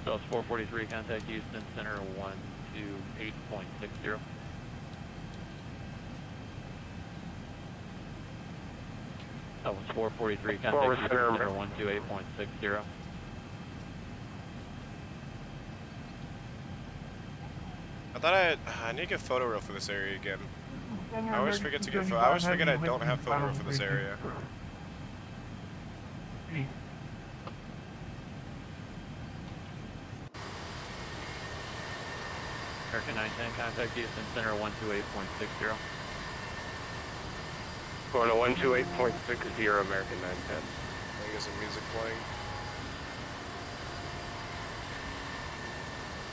So it's 443, contact Houston Center 128.60. That was 443, contact Houston Center 128.60. I thought I need to get photo reel for this area again. I always forget to get I always forget I don't have photo reel for this area. American 910, contact Houston Center 128.60. Going to 128.60, American 910. I think there's some music playing.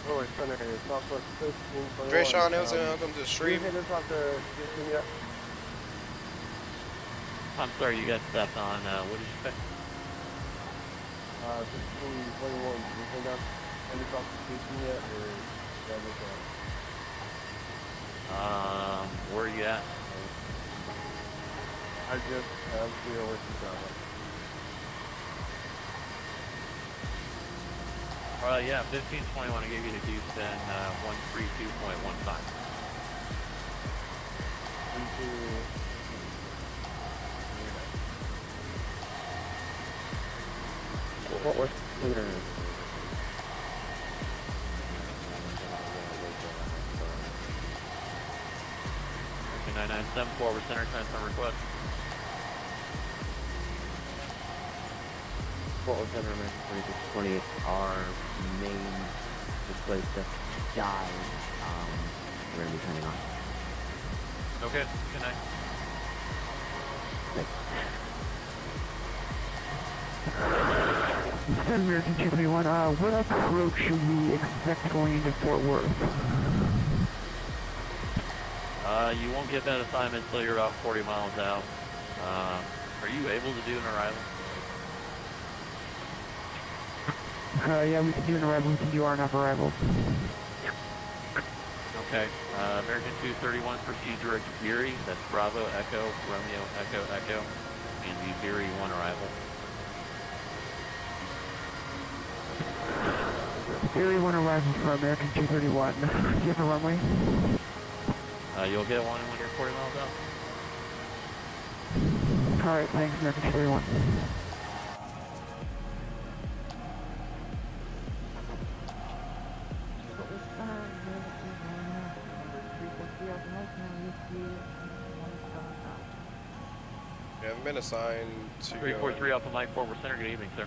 Norway Center here, Southwest 1521. Dre Sean Hilton, welcome to the stream. Did you hit us off the Houston yet? I'm sorry, you got stepped on. What did you say? 1521. Did you hit us off the Houston yet, or did I miss that? Where are you at? I just have 0 with the driver. Yeah, 1521. I gave you to Houston, 132.15. What was the 9974 over center, transfer request. What was center, man? 2620, our main display stuff died. We're gonna be turning on. Okay, good night. American 231, what approach should we expect going into Fort Worth? You won't get that assignment until you're about 40 miles out. Are you able to do an arrival? Yeah, we can do an arrival, we can do R&F arrivals. Okay, American 231, proceed direct to Beery. That's Bravo, Echo, Romeo, Echo, Echo, and the Beery 1 arrival. Beery 1 arrival for American 231. Do you have a runway? You'll get one when you're 40 miles out. Alright, thanks, American 231. Yeah, I've been assigned to 343 Alpha Mike, Forward Center, good evening, sir.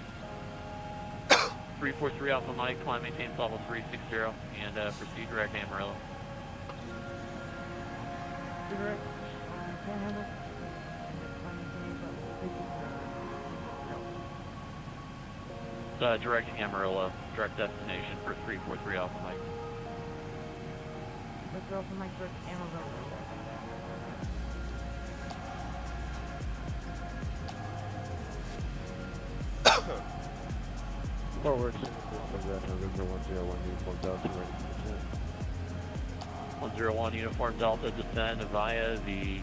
343 Alpha Mike, climb maintains level 360, and proceed direct Amarillo. Directing Amarillo, direct destination for 343 Alpha Mike. Let's go for Mike first, Amarillo. Forward, November 101, Uniform Delta, 101 Uniform Delta, descend via the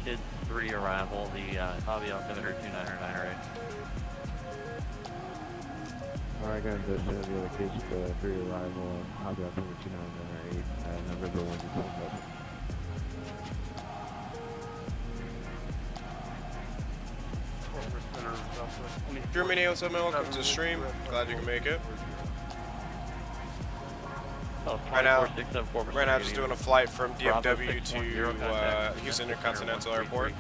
Kids 3 arrival, the Hobby Altimeter 29908. Alright guys, that's the other case of the 3 arrival, Hobby Altimeter 29908, November 1 Uniform Delta. Germany, what's up, man? Welcome to the stream. Glad you can make it. Right now, just doing a flight from DFW to Houston Intercontinental Airport.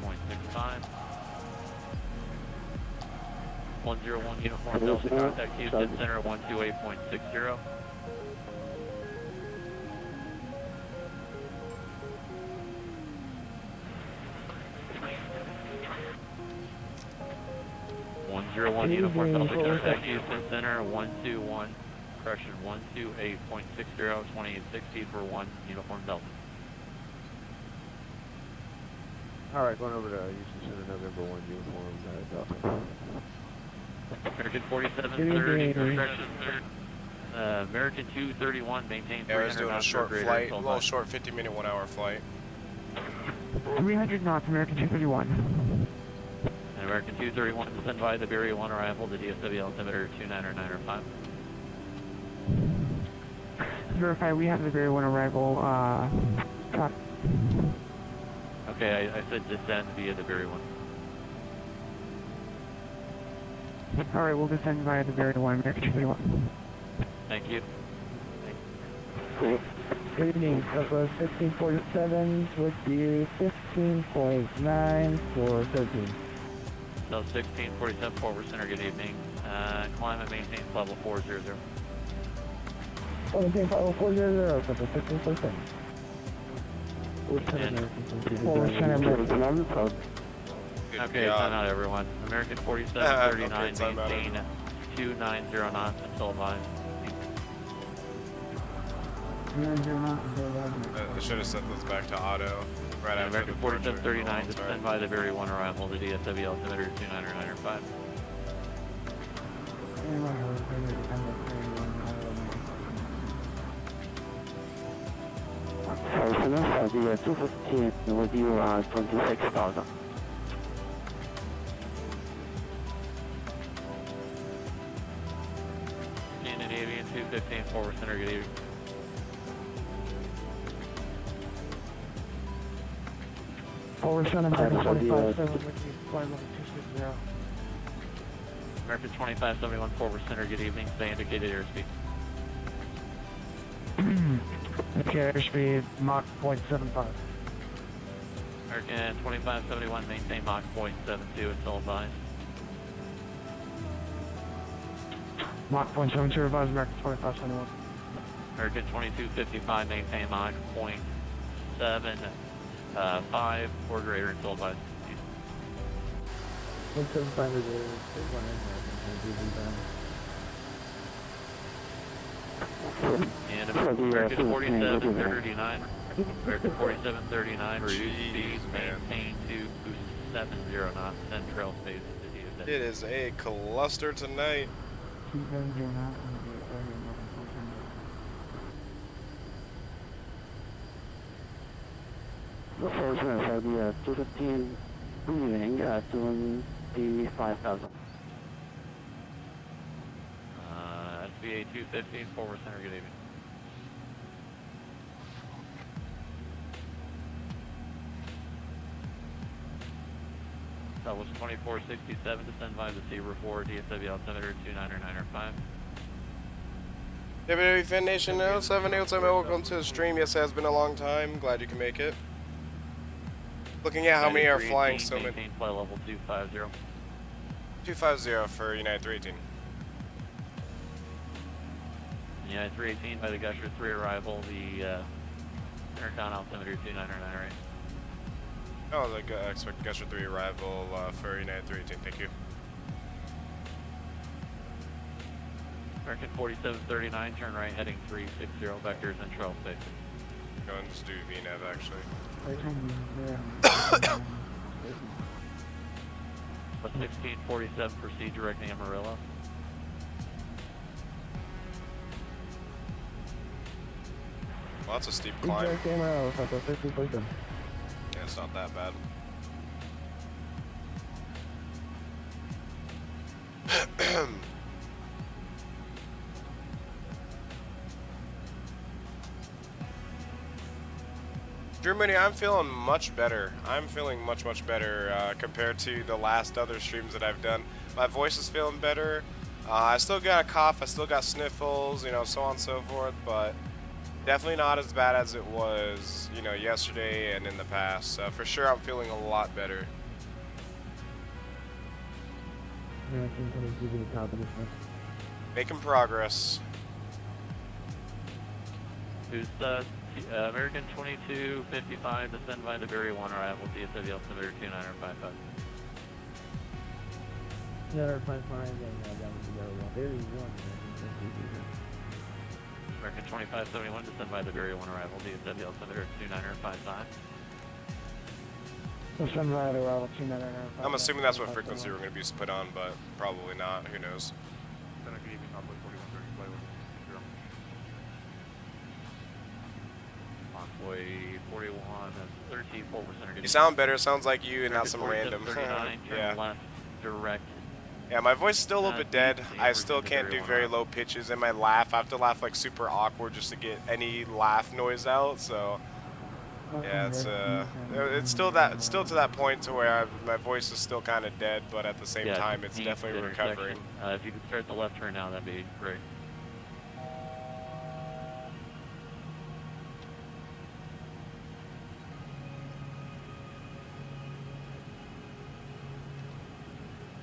101 Uniform Delta, contact Houston Center 128.60. One Uniform Delta, contact Houston Center 121, correction 128.60, 2860 for 1 Uniform Delta. Alright, going over to Houston Center, November 1 Uniform Delta. American 4730, correction, American 231, maintain 300 I was doing a short flight, a little short 50-minute, 1-hour flight. 300 knots, American 231. And American 231, descend via the Beery 1 arrival, the DFW altimeter 29905. Verify, we have the Beery 1 arrival, top. Okay, I said descend via the Beery 1. Alright, we'll descend via the Beery 1, American 231. Thank you. Good evening, Southwest 1547 with you 15.9 for 13. So 1647 Forward Center, good evening. Climate maintains level 400. Maintain level 400, Southwest 1547. Okay, time out everyone. American 4739, maintain 290 knots until advised. I should have set those back to auto right after American the 4739 to stand by the very one arrival, the DFW altimeter 29995. The 215 with you 26,000. Union Avian 215 forward center, good evening. Forward center, American 25-7 with you, flight level 260. American 2571 forward center, good evening. Stay indicated airspeed. Okay, airspeed Mach 0.75. American 2571 maintain Mach 0.72 until advised. Mach 0.72 revised, American 2571. American 2255 maintain Mach 0.75 or greater until advised. 175 is And American 4739, American 4739, reduce speed, maintain 270 knots, send trail space to DFW. It is a cluster tonight. The first one for the 215 leaving to the 5,000. SBA 215 forward center, good evening. That was 2467 to send by the Zibo 4 DFW altimeter 29995. WWE Fan Nation 787, welcome to the stream. Yes, it has been a long time. Glad you can make it. Looking at how many are flying so many. Maintain flight level 250. 250 for United 318. United 318 by the Gusher 3 arrival, the Intercon altimeter 2998. Oh, I expect Gusher 3 arrival for United 318, thank you. American 4739, turn right heading 360, vectors and trail space. Go and just do VNAV actually. But 1647, proceed directly Amarillo. Well, that's a steep climb. Yeah, it's not that bad. Germany, I'm feeling much better. I'm feeling much better compared to the last other streams that I've done. My voice is feeling better. I still got a cough, I still got sniffles, you know, so on and so forth, but definitely not as bad as it was, you know, yesterday and in the past. For sure, I'm feeling a lot better. Making progress. Who's American 2255 to send by the Berry 1 arrival, DFW altimeter 2955. American 2571 to send by the Berry 1 arrival, DFW altimeter 2955. Send by the arrival 2995. I'm assuming that's what frequency we're going to be put on, but probably not. Who knows? Envoy 41 and 13 forward center. You sound better. Sounds like you and not some random. Yeah. Left, direct. Yeah, my voice is still a little bit dead. I still can't do very low pitches, and my laugh, I have to laugh like super awkward just to get any laugh noise out. So yeah, it's still to that point to where my voice is still kind of dead, but at the same time, it's definitely recovering. If you could start the left turn now, that'd be great.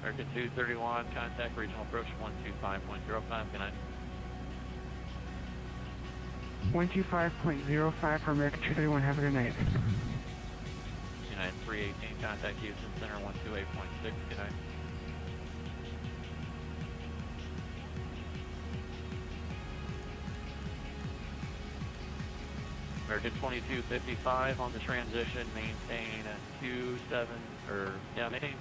American 231, contact regional approach 125.05, good night. 125.05 for American 231, have a good night. United 318, contact Houston Center 128.6, good night. American 2255 on the transition, maintain at 27, or, yeah, maintain.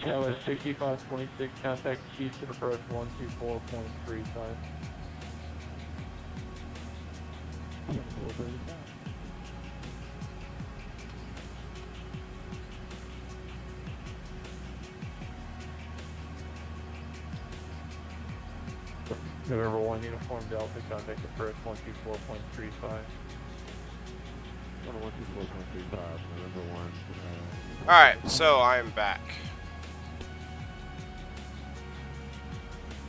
Tower 6526, contact Houston approach 124.35. November 1 Uniform Delta, contact approach 124.35. 124.35, November 1. Alright, so I am back.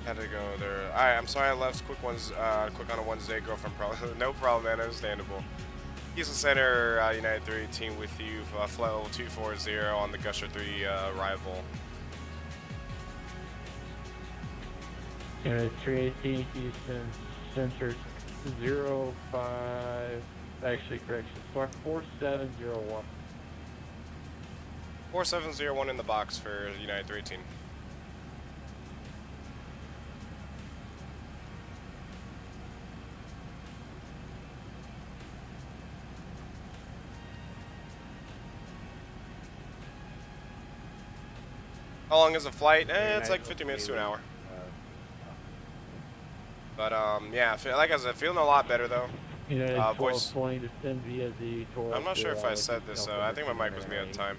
Had to go there. Alright, I'm sorry I left quick on a Wednesday, girlfriend problem. No problem, man, understandable. Houston Center, United 318 with you, flight level 240 on the Gusher 3 arrival. Unit 318 Houston Center 05, actually correction, 4701. 4701 in the box for United 318. How long is the flight? It's like 50 minutes to an hour. But yeah, like I said, feeling a lot better though. Voice. To send via the I'm not sure if I said this. I think my mic was muted at the time.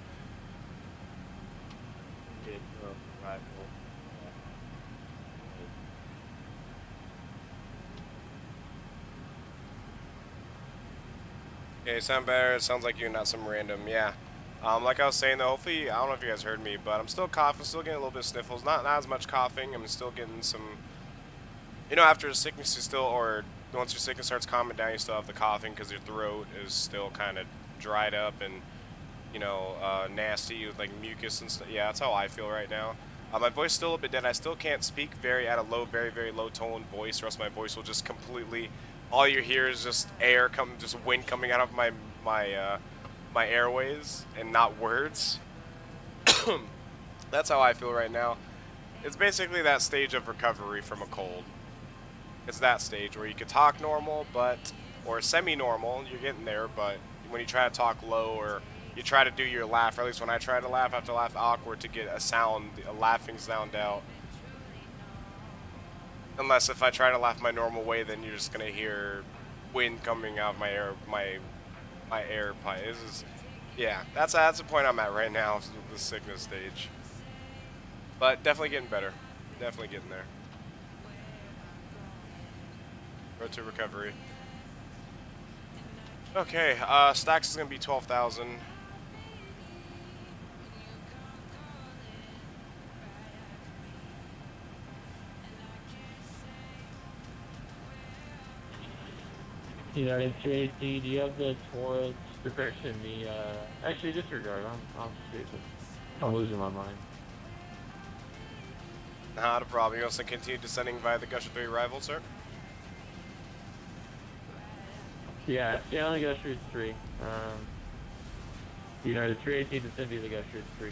Okay, sound better. It sounds like you're not some random. Yeah. Like I was saying though, hopefully, I don't know if you guys heard me, but I'm still coughing, still getting a little bit of sniffles. Not as much coughing. I'm still getting some, you know, after sickness you still, or once your sickness starts calming down, you still have the coughing because your throat is still kind of dried up and, you know, nasty with like mucus and stuff. Yeah, that's how I feel right now. My voice is still a bit dead. I still can't speak at a low, very low tone voice, or else my voice will just completely, all you hear is just air just wind coming out of my airways and not words. That's how I feel right now. It's basically that stage of recovery from a cold. It's that stage where you could talk normal, or semi-normal, you're getting there, but when you try to talk low, or you try to do your laugh, or at least when I try to laugh, I have to laugh awkward to get a laughing sound out. Unless if I try to laugh my normal way, then you're just gonna hear wind coming out of my air pipe. Yeah, that's the point I'm at right now, the sickness stage. But definitely getting better. Definitely getting there. Road to recovery. Okay, stacks is gonna be 12,000. United 318, do you have the Taurus perfection? Actually, disregard. I'm stupid. I'm losing my mind. Not a problem. You also continue descending via the Gusher 3 arrival, sir? Yeah, stay on the Gusher 3. United 318 descend via the Gusher 3.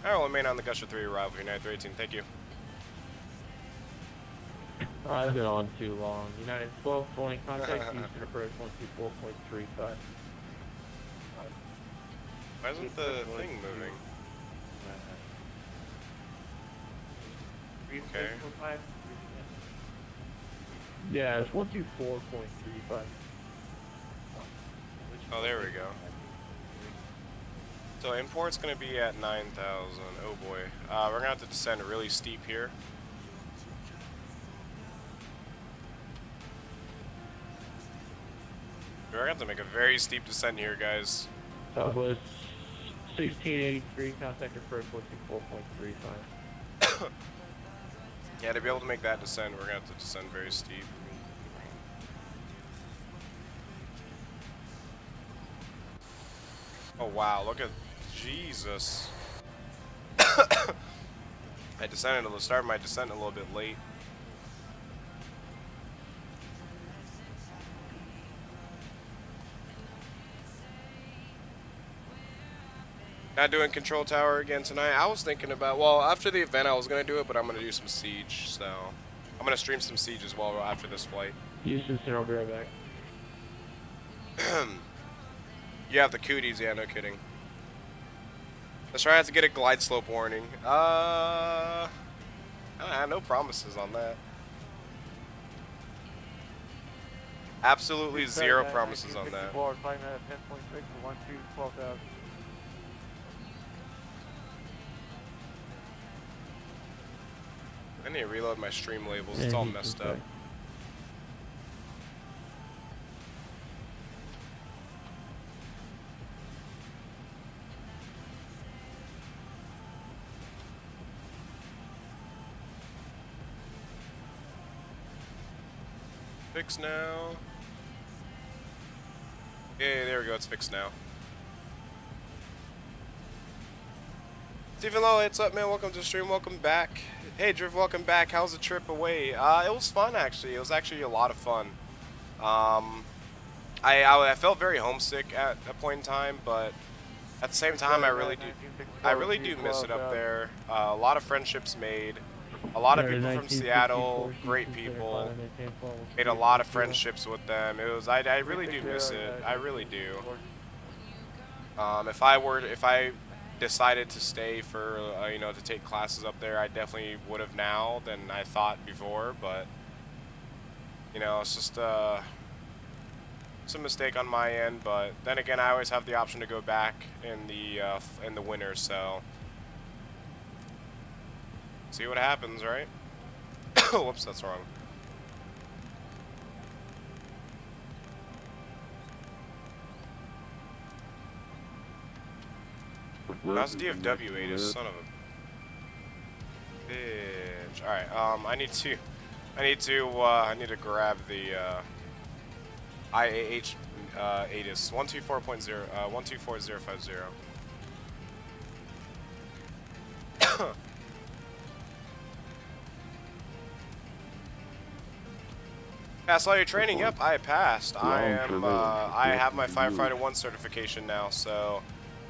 I will remain on the Gusher 3 arrival, United 318. Thank you. Oh, I've been on too long. United 1220, contact Houston approach 124.35. Why isn't the thing moving? Okay. Yeah, it's 124.35. Oh, there we go. So import's gonna be at 9,000. Oh boy. We're gonna have to descend really steep here. We're gonna have to make a very steep descent here, guys. Southwest 1683, contact approach 124.35. Yeah, to be able to make that descent, we're gonna have to descend very steep. Oh wow, look at Jesus. I started my descent a little bit late. Not doing control tower again tonight. I was thinking about, well, after the event I was going to do it, but I'm going to do some siege, so I'm going to stream some siege as well after this flight. Houston, sir, I'll be right back. You have the cooties, yeah, no kidding. Let's try not to get a glide slope warning. I have no promises on that. Absolutely zero promises on that. I need to reload my stream labels, it's all messed up. Fixed now. Yeah, there we go, it's fixed now. Stephen Lowe, what's up, man? Welcome to the stream, welcome back. Hey, Drift, welcome back. How's the trip away? It was fun, actually. It was actually a lot of fun. I felt very homesick at a point in time, but at the same time, I really do miss it up there. A lot of friendships made. A lot of people from Seattle, great people. Made a lot of friendships with them. I really do miss it. I really do. If I decided to stay for you know, to take classes up there, I definitely would have now than I thought before. But you know, it's just it's a mistake on my end. But then again, I always have the option to go back in the winter, so. See what happens, right? Whoops, that's wrong. How's DFW8 is son of a bitch. Alright, I need to grab the IAH ATIS 124050. Passed all your training? Yep, I passed. I have my Firefighter 1 certification now, so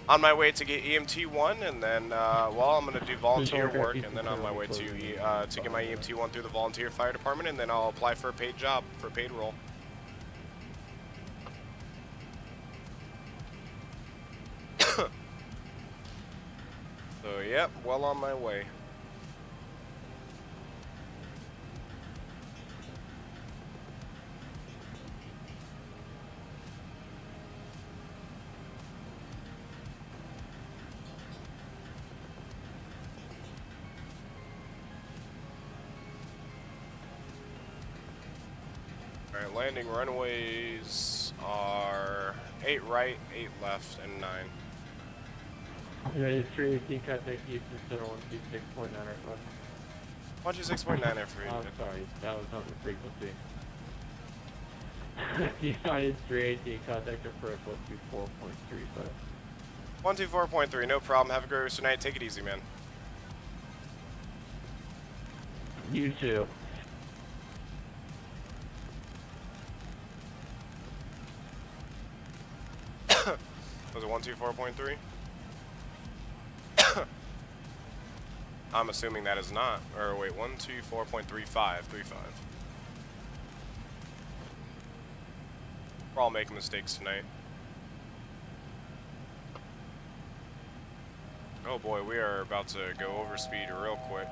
on my way to get EMT 1, and then well, I'm gonna do volunteer work, and then on my way to get my EMT 1 through the volunteer fire department, and then I'll apply for a paid job, for a paid role. So yep, well on my way. Alright, landing runways are 8 right, 8 left, and 9. United 318, contact Houston Center 126.9 aircraft. 126.9 aircraft. I'm sorry, that was not the frequency. United 318, contact approach 124.35. 124.3, no problem. Have a great rest of the night. Take it easy, man. You too. Was it 124.3? I'm assuming that is not. Or wait, 124.35. We're all making mistakes tonight. Oh boy, we are about to go over speed real quick.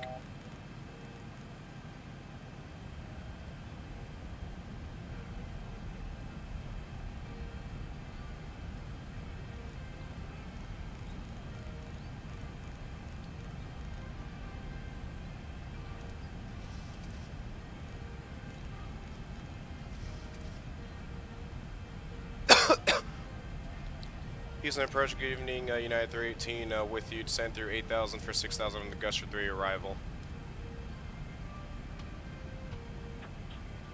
Houston approach, good evening, United 318 with you, descend through 8,000 for 6,000 on the Gusher 3 arrival.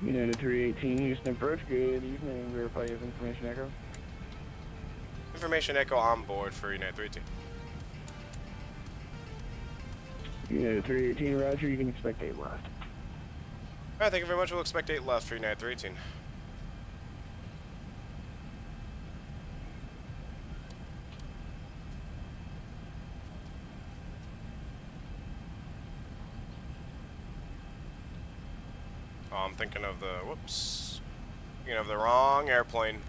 United 318, Houston approach, good evening, verify you have information echo. Information echo on board for United 318. United 318, roger, you can expect 8 left. Alright, thank you very much. We'll expect 8 left for United 318. Oh, I'm thinking of the, whoops. Thinking of the wrong airplane.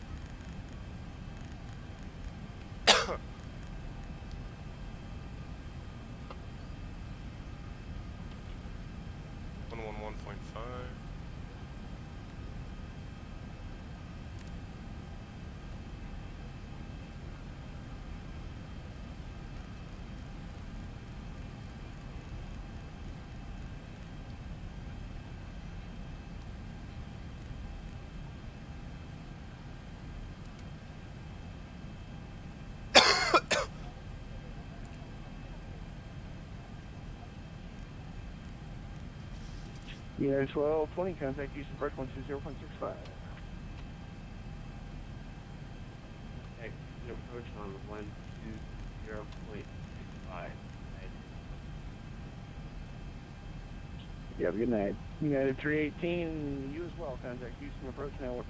111.5. United 1220, contact Houston Park 120.65. Okay, approach on 120.65. Yeah, good night. United 318, you as well, contact Houston approach now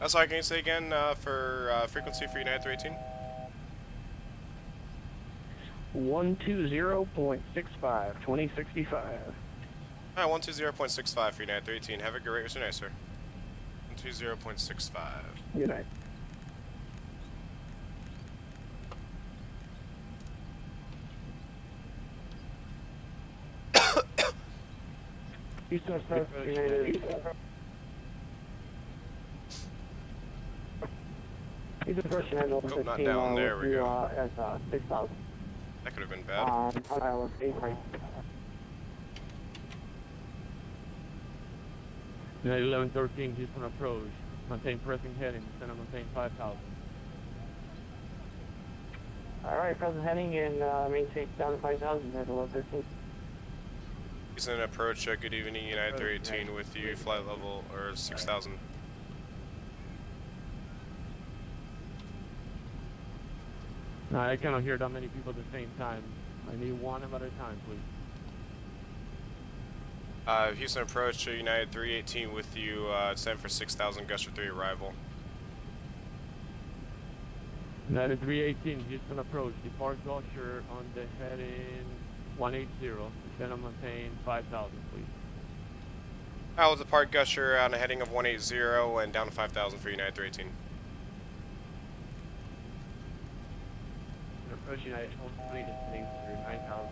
1.65. Sorry, can you say again for frequency for United 318? 120.65, 2065. Alright, 120.65 for United 318. Have a great rest of your night, sir. 120.65. Good night. Houston approach, United. Houston approach, United 115. Not down, there we go. At 6,000. That could have been bad. ILS 8 right. United 1113, Houston approach. Maintain pressing heading, descend and maintain 5,000. Alright, present heading and maintain down to 5,000 at 1113. Houston approach, good evening, United 318 with you, flight level, or 6,000. No, I cannot hear that many people at the same time. I need one at a time, please. Houston approach, United 318 with you, send for 6,000, Gusher 3 arrival. United 318, Houston approach, depart Gusher on the heading 180, descend and maintain 5,000, please. I will depart Gusher on a heading of 180 and down to 5,000 for United 318. Approach United 120, descending through 9,000,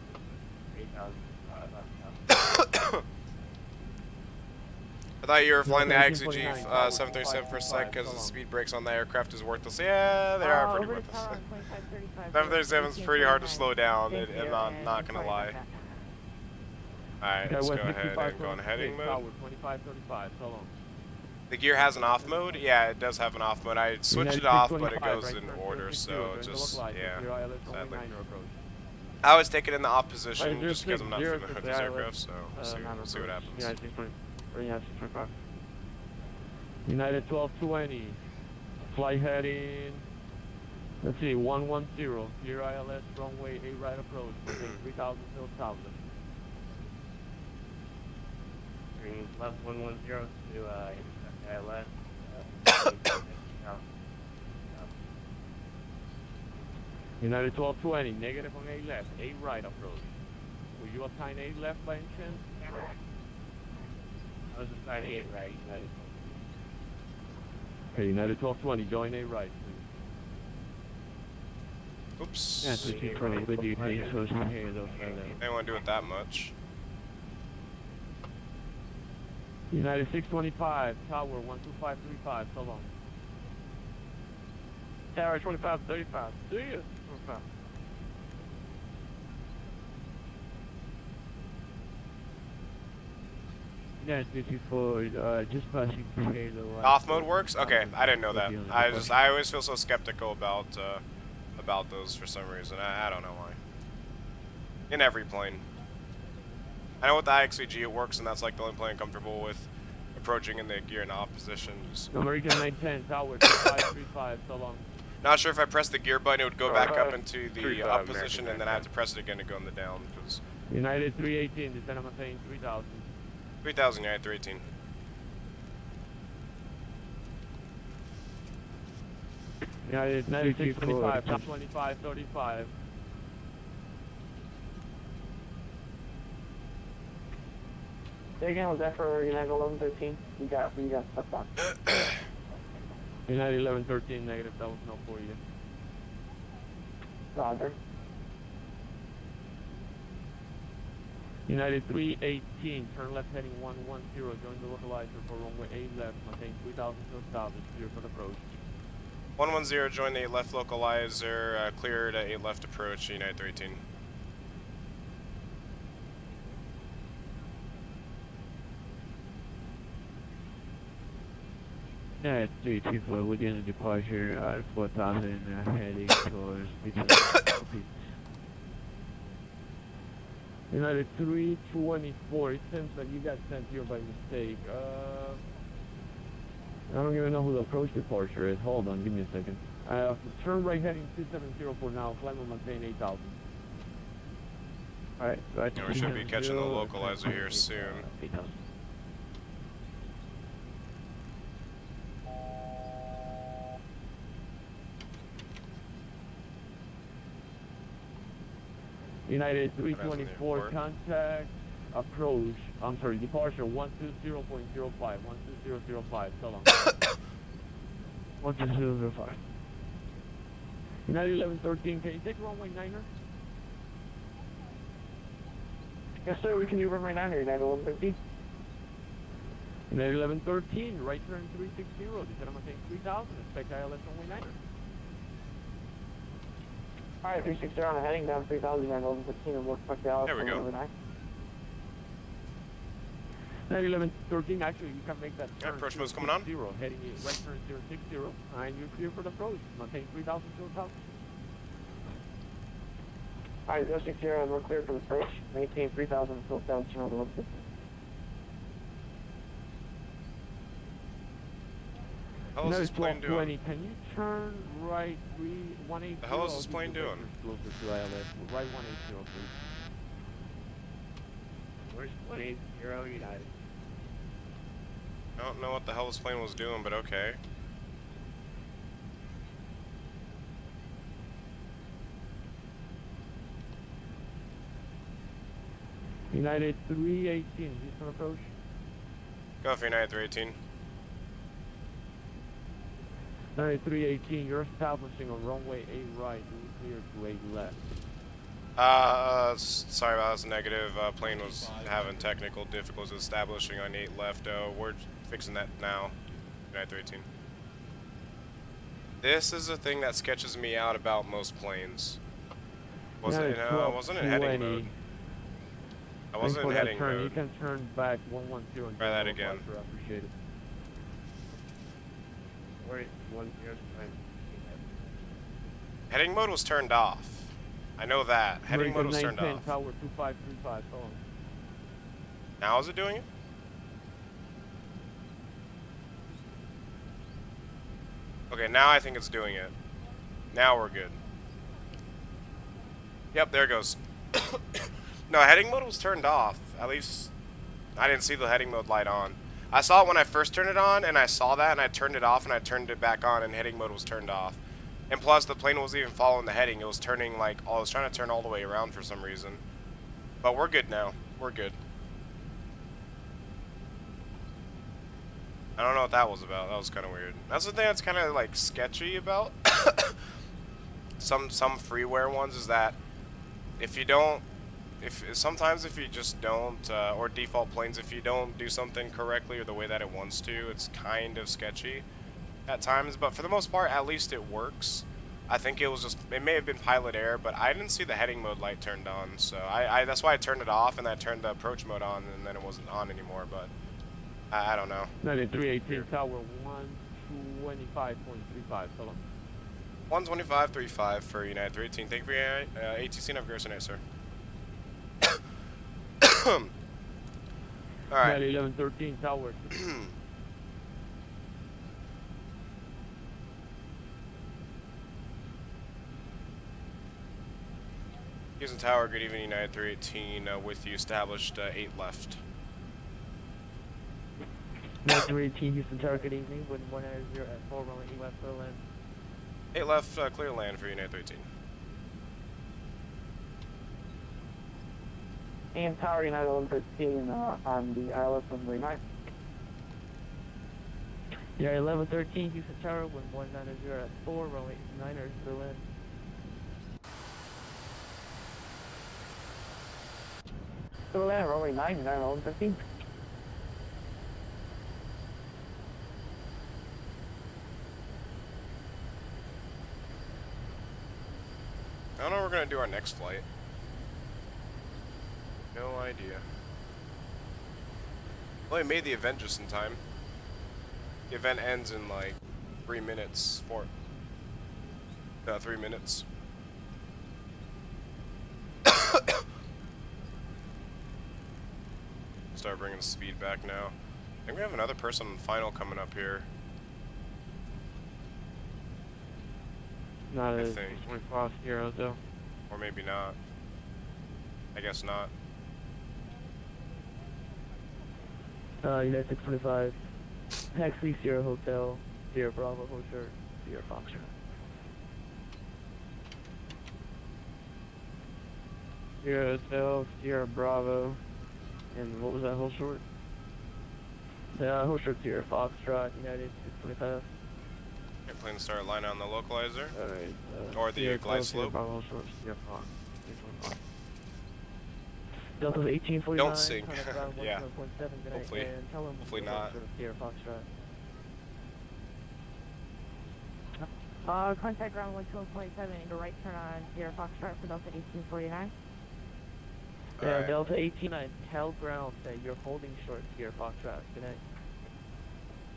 8,000, 5,000. I thought you were flying the IXG 737 for a sec because the speed brakes on the aircraft is worthless. Yeah, they are pretty worthless. 737 is pretty hard to slow down, I'm not going to lie. Alright, let's go ahead and go on heading mode. 2535, so long. The gear has an off mode? Yeah, it does have an off mode. I switched it off, but it goes in order, so just, yeah, sadly. I always take it in the off position just because I'm not familiar with this aircraft, so we'll see what happens. United 1220, flight heading, let's see, 110, clear ILS, runway 8 right approach, 3,000 till south. Left 110 to ILS. United 1220, negative on 8 left, 8 right approach. Will you assign 8 left by any chance? I was assigning 8 right, United. Okay, United 1220, join 8 right, please. Oops. Yeah, 220, with you, please, so it's not here, though. I didn't want to do it that much. United 625, tower 12535, so long. Tower 2535, see you. 25. Yes, 54, just passing through Halo. Off mode works? Okay, I didn't know that. I always feel so skeptical about those for some reason. I don't know why. In every plane. I know with the IXG it works, and that's like the only plane I'm comfortable with approaching in the gear and off position. Just American 910, tower 2535, so long. not sure if I press the gear button, it would go back up 35, into the 35, up position, American and then I have to press it again to go in the down. Because United 318, descend on maintain 3000. 3000, United 318. United 9625, top 2535. Say again, was that for United 1113? We got stuck on. United 1113, negative, that was no for you. Roger. United 318, turn left heading 110, join the localizer for runway 8 left, maintain 3000 till established, clear for the approach. 110, join the 8 left localizer, clear to 8 left approach, United 318. Yeah, it's 324, we're getting a departure at 4000, heading towards Pizza. United 324, it seems that you got sent here by mistake. I don't even know who the approach departure is. Hold on, give me a second. Turn right heading 270 for now, climb and maintain 8000. Alright, right. Yeah, we should be catching the localizer here soon. 8000. United 324, contact, approach, I'm sorry, departure 120.05, 12005, so long. 12005. United 1113, can you take runway 9er? Yes, sir, we can do runway 9er, United 1113. United 1113, right turn 360, descend on maintain 3000, expect ILS runway 9er. Alright, 360 on a heading down 3000, United 1115, and we'll fuck the Alice. There we go. 1113, actually, you can make that turn. Yeah, approach mode's coming on. Heading right turn 060, and you're clear for the approach. Maintain 3000 to 1000. Alright, 060, and we're clear for the approach. Maintain 3000 until down to 1115. How is this plane doing? Can you turn right 180? The hell is this plane doing? Closer to ILS. Right 180, please. Where's 180 United? I don't know what the hell this plane was doing, but okay. United 318, Houston approach. Go for United 318. United 318, you're establishing on runway 8 right, clear to 8 left. Sorry about this, negative. Plane was having technical difficulties establishing on 8 left. We're fixing that now. United 318. This is the thing that sketches me out about most planes. Wasn't in heading mode. I wasn't in heading mode. You can turn back 112 and try that again. I appreciate it. Heading mode was turned off. I know that. Heading mode was turned off. Tower 2535, so on. Now is it doing it? Okay, now I think it's doing it. Now we're good. Yep, there it goes. No, heading mode was turned off. At least I didn't see the heading mode light on. I saw it when I first turned it on, and I saw that, and I turned it off, and I turned it back on, and heading mode was turned off. And plus, the plane wasn't even following the heading. It was turning, like, I was trying to turn all the way around for some reason. But we're good now. We're good. I don't know what that was about. That was kind of weird. That's the thing that's kind of, like, sketchy about some freeware ones is that if you don't, sometimes if you just don't, or default planes, if you don't do something correctly or the way that it wants to, it's kind of sketchy at times, but for the most part, at least it works. I think it may have been pilot error, but I didn't see the heading mode light turned on, so that's why I turned it off, and I turned the approach mode on, and then it wasn't on anymore, but I don't know. 9318, tower 125.35, so long. 125.35 for United 318. Thank you for your ATC navigation, sir. Alright. 1113 Tower. Houston Tower, good evening, United 318, with you, established 8 left. United 318 Houston Tower, good evening, wind 190 at 4 runway E left, clear land. 8 left, clear land for United 318. And Tower United 1113 on the ILS runway 9. United 1113 Houston Tower, wind 190 at 4 runway 9er, clear land. Clear land, runway 9, United 1115. I don't know where we're going to do our next flight. No idea. Well, we made the event just in time. The event ends in like 3 minutes. 3 minutes. Start bringing the speed back now. I think we have another person on the final coming up here. Not I as think. 25 heroes though. Or maybe not. I guess not. United 625. Taxi, Sierra Hotel, Sierra Bravo, Hotel, Sierra Foxtrot. Sierra Hotel, Sierra Bravo, and what was that whole short? Whole short Sierra Foxtrot, United 625. Airplane to start line on the localizer. Alright. Or the glide slope. Bravo, short, Sierra Fox. Delta 1849. Don't sink. Yeah. Hopefully. Hopefully not. Contact ground 1227 into right turn on Sierra Foxtrot for Delta 1849. Yeah, Alright. Delta 18, tell ground that you're holding short Sierra Foxtrot. Good night.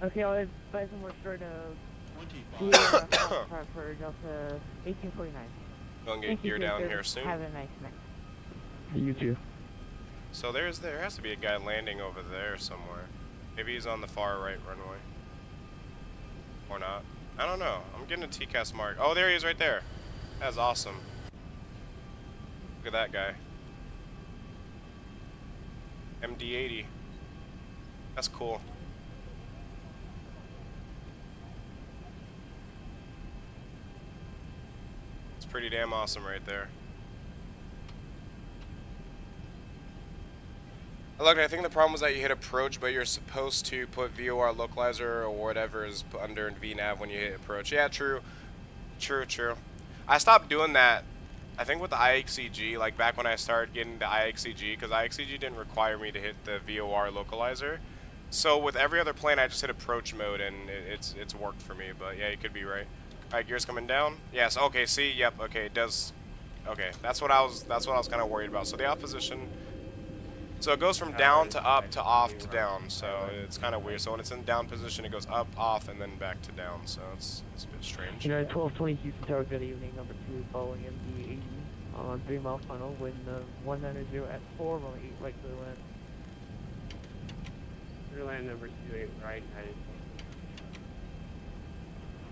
Okay, I'll advise them we're short of Sierra Foxtrot for Delta 1849. Gonna get gear down here soon. Have a nice night. You too. So there has to be a guy landing over there somewhere. Maybe he's on the far right runway. Or not. I don't know. I'm getting a TCAS mark. Oh, there he is right there. That's awesome. Look at that guy. MD-80. That's cool. It's pretty damn awesome right there. Look, I think the problem was that you hit approach, but you're supposed to put VOR localizer or whatever is put under VNav when you hit approach. Yeah, true. True, true. I stopped doing that, I think with the IXCG, like back when I started getting the IXCG, because IXCG didn't require me to hit the VOR localizer. So with every other plane, I just hit approach mode, and it's worked for me, but yeah, you could be right. Alright, gears coming down. Yes, okay, see, yep, okay, it does. Okay, that's what I was kind of worried about. So the opposition. So it goes from down to up to off to down, so it's kind of weird. So when it's in down position, it goes up, off, and then back to down, so it's a bit strange. United 1220 Houston Tower, good evening, number 2, following MD-80 on 3 mile final, wind 190 at 4, runway 8 right clear land. Clear land number 28 right,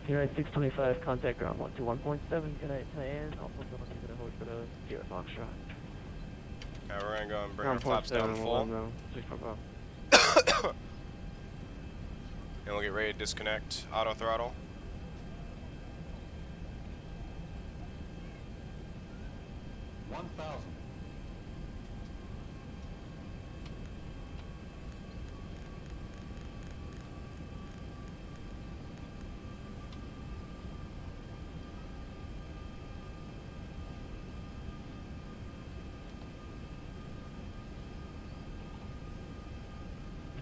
United 625, contact ground 121.7, good night, and also going to the host for the Sierra Foxtrot. Yeah, we're gonna go and bring our flaps down full. And we'll get ready to disconnect auto throttle.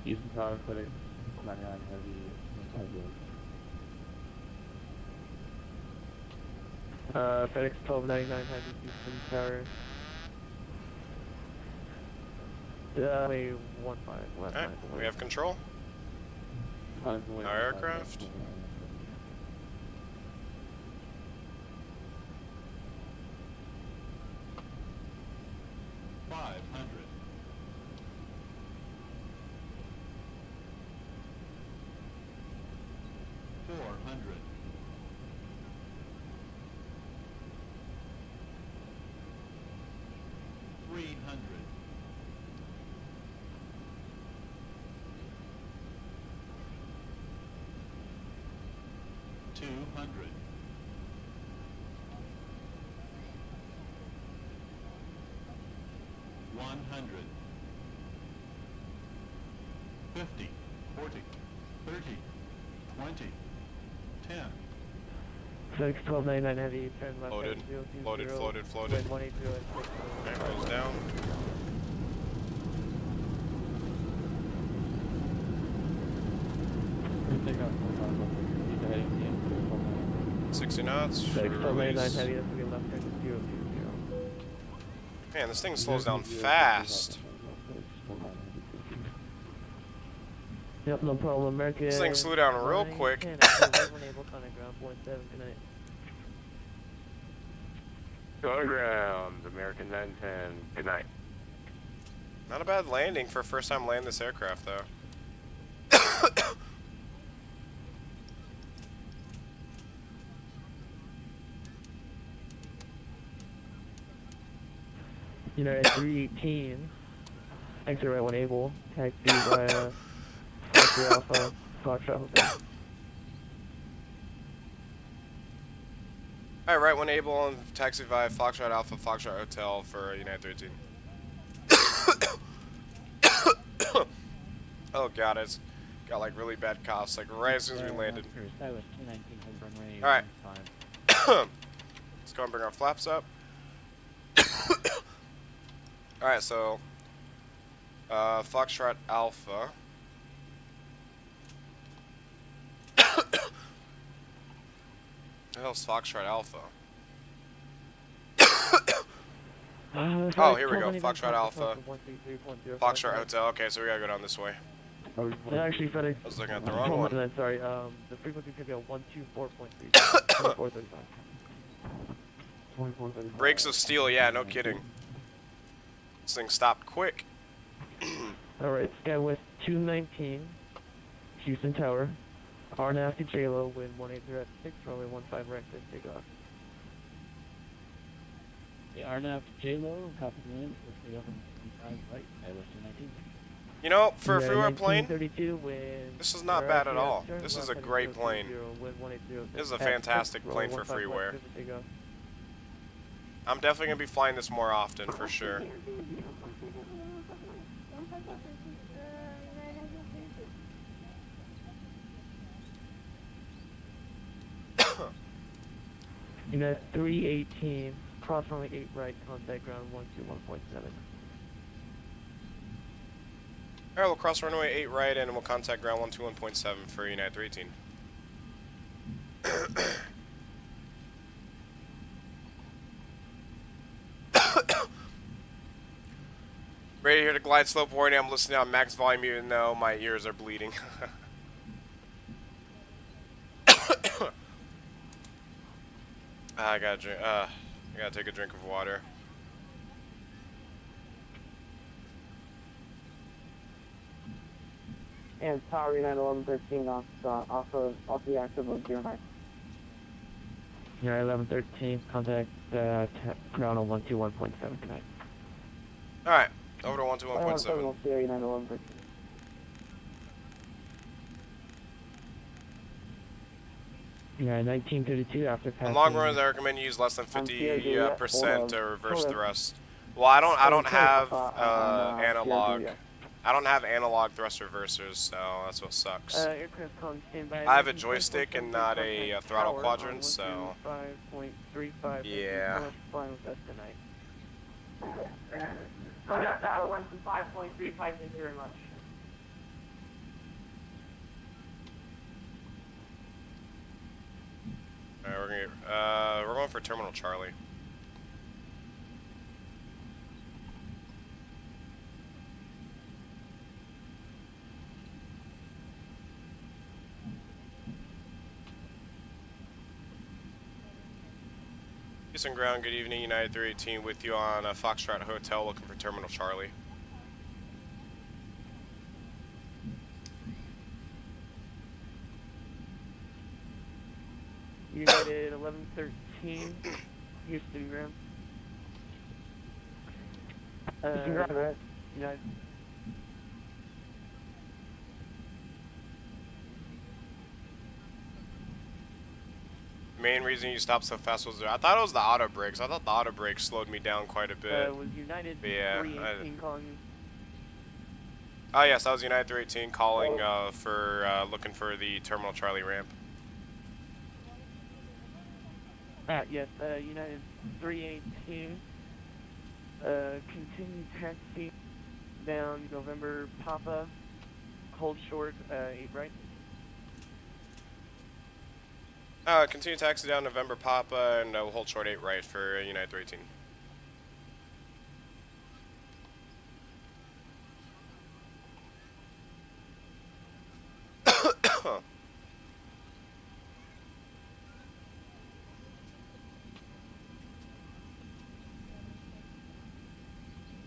Houston Tower, FedEx 99 heavy. FedEx 1299 heavy, Houston Tower. Wait, 15 left. Alright, we have control. Our aircraft. 200. $100. 50, 40, 30, 20, 10. 6, 1299 heavy, turn left. Floated, floated, floated, floated. Wind 180 at 6. Okay, goes down. Take off 60 knots. 6, 1299 heavy, that's going to be left turn 020. Man, this thing slows down fast. Yep, no problem, American. This thing slew down real quick. Go to ground, American 910. Good night. Not a bad landing for first time landing this aircraft, though. United 318, exit right 1 able, taxi via Foxtrot Alpha, Foxtrot Hotel. Alright, right 1 able and taxi via Foxtrot Alpha, Foxtrot Hotel for United 13. Oh god, it's got like really bad coughs, like right as soon as we landed. Alright. Let's go and bring our flaps up. Alright, so Foxtrot Alpha. The hell's Foxtrot Alpha? Oh, here we go. Foxtrot Alpha. Foxtrot Hotel. Okay, so we gotta go down this way. Actually, FedEx. I was looking at the wrong one. Sorry, the frequency could be a 124.3. Brakes of steel, yeah, no kidding. This thing stopped quick. Alright, Skywest 219, Houston Tower. RNAV to JLO, wind 180 at 6, runway 15 right, take off. The RNAV to JLO, copy the wind, take off on 15 right, Skywest 219. You know, for a freeway plane, wind, this is not bad at all. This is a great plane. This is a fantastic plane for freeware. I'm definitely going to be flying this more often, for sure. Unit 318, cross runway 8 right, contact ground 121.7. Alright, we'll cross runway 8 right and we'll contact ground 121.7 for United 318. Ready here to glide slope warning. I'm listening on max volume even though my ears are bleeding. I gotta drink. I gotta take a drink of water. And Tower United 1113 off the active of 09. United 1113, contact ground on 121.7 tonight. Alright, over to 121.7. We'll see United 1113. Yeah, 1932 after passing. On long runs, I recommend you use less than 50% to reverse thrust. Well, I don't have analog. I don't have analog thrust reversers, so that's what sucks. I have a joystick and not a throttle quadrant, so yeah. I got that one from 5.35. Thank you very much. Alright, we're going for Terminal Charlie. Houston ground, good evening, United 318 with you on Foxtrot Hotel, looking for Terminal Charlie. United 1113, Houston ground. Houston ground, right? United. main reason you stopped so fast was I thought it was the auto brakes. I thought the auto brakes slowed me down quite a bit. Was United But yeah, 318 calling you? Oh yes, that was United 318 calling for looking for the Terminal Charlie ramp. Yes, United 318. Continue taxi down November Papa. Hold short 8 right. Continue taxi down November Papa and we'll hold short 8 right for United 318.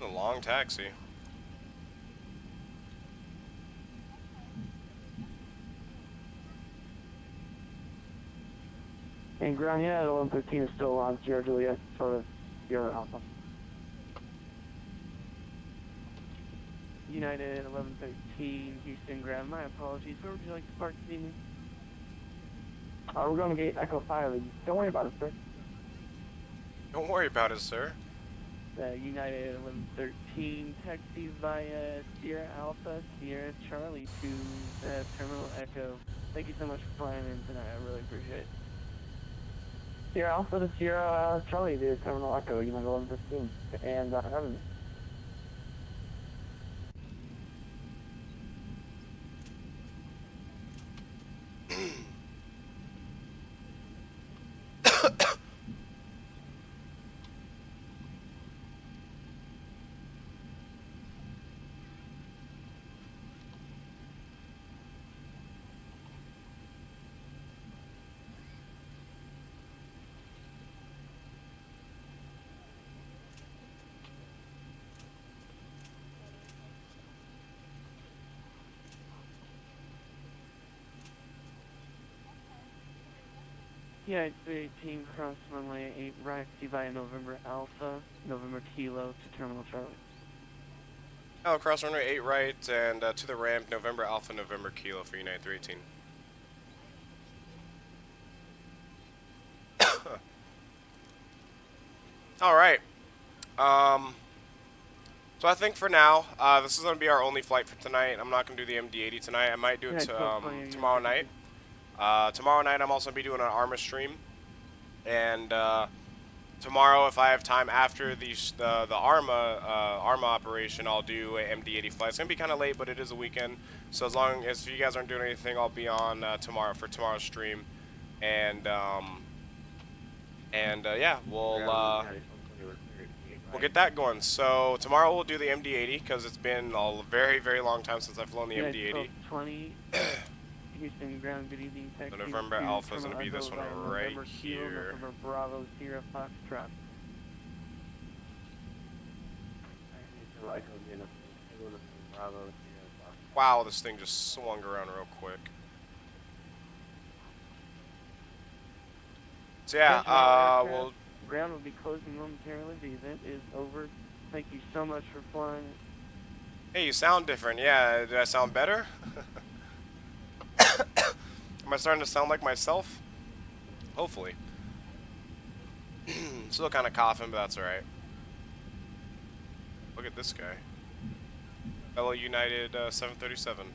A long taxi. And ground unit 1113 is still on Sierra Juliet, sort of Sierra Alpha. United 1113, Houston ground. My apologies. Where would you like to park this evening? We're going to gate Echo 5. Don't worry about it, sir. Don't worry about it, sir. United 1113, taxi via Sierra Alpha, Sierra Charlie to Terminal Echo. Thank you so much for flying in tonight. I really appreciate it. Sierra Alpha to Sierra Charlie to Terminal Echo, United 1115. And Evan. Yeah, 318 cross runway 8 right, via November Alpha, November Kilo to Terminal Charlie. Oh, cross runway 8 right and to the ramp, November Alpha, November Kilo for United 318. Alright. So I think for now, this is going to be our only flight for tonight. I'm not going to do the MD-80 tonight. I might do it tomorrow night. Tomorrow night I'm also going to be doing an ARMA stream. And tomorrow, if I have time after the ARMA operation, I'll do an MD-80 flight. It's going to be kind of late, but it is a weekend. So as long as you guys aren't doing anything, I'll be on tomorrow for tomorrow's stream. And yeah, we'll get that going. So tomorrow we'll do the MD-80 because it's been a very, very long time since I've flown the MD-80. 20 Houston ground, good evening. The November Alpha is going to be this one right here. November Bravo, Sierra Foxtrot. Wow, this thing just swung around real quick. So yeah, we'll... Ground will be closing momentarily. The event is over. Thank you so much for flying. Hey, you sound different. Yeah, did I sound better? Am I starting to sound like myself? Hopefully. Still kind of coughing, but that's alright. Look at this guy. Fellow United 737.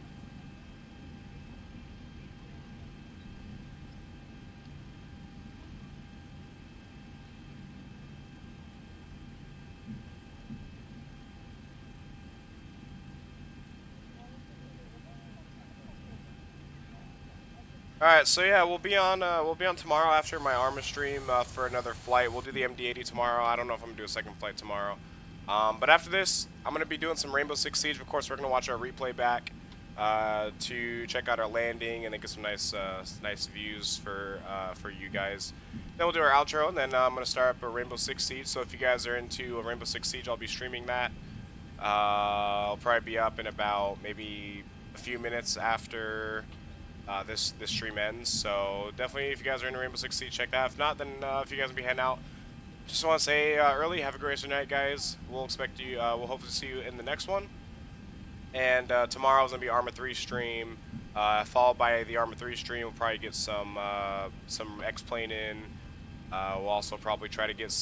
Alright, so yeah, we'll be on tomorrow after my ARMA stream for another flight. We'll do the MD-80 tomorrow. I don't know if I'm gonna do a second flight tomorrow. But after this, I'm gonna be doing some Rainbow Six Siege. Of course, we're gonna watch our replay back to check out our landing and then get some nice views for you guys. Then we'll do our outro, and then I'm gonna start up a Rainbow Six Siege. So if you guys are into a Rainbow Six Siege, I'll be streaming that. I'll probably be up in about maybe a few minutes after this stream ends. So definitely, if you guys are into Rainbow Six Siege, check that. If not, then if you guys will be heading out, just want to say early, have a great rest of the night, guys. We'll expect you. We'll hopefully see you in the next one. And tomorrow's gonna be ARMA 3 stream. Followed by the Arma 3 stream. We'll probably get some X-Plane in. We'll also probably try to get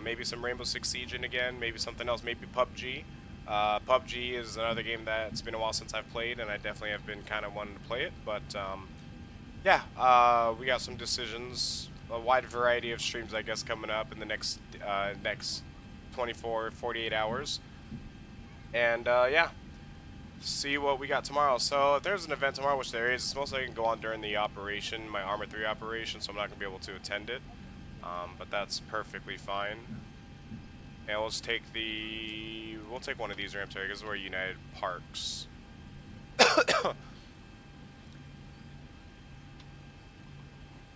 maybe some Rainbow Six Siege in again, maybe something else, maybe PUBG. PUBG is another game that's been a while since I've played, and I definitely have been kind of wanting to play it. But yeah, we got some decisions, a wide variety of streams, I guess, coming up in the next 24, 48 hours. And yeah, see what we got tomorrow. So if there's an event tomorrow, which there is, it's most likely going to go on during the operation, my Arma 3 operation, so I'm not going to be able to attend it. But that's perfectly fine. And we'll just take we'll take one of these ramps here, because this is where United parks.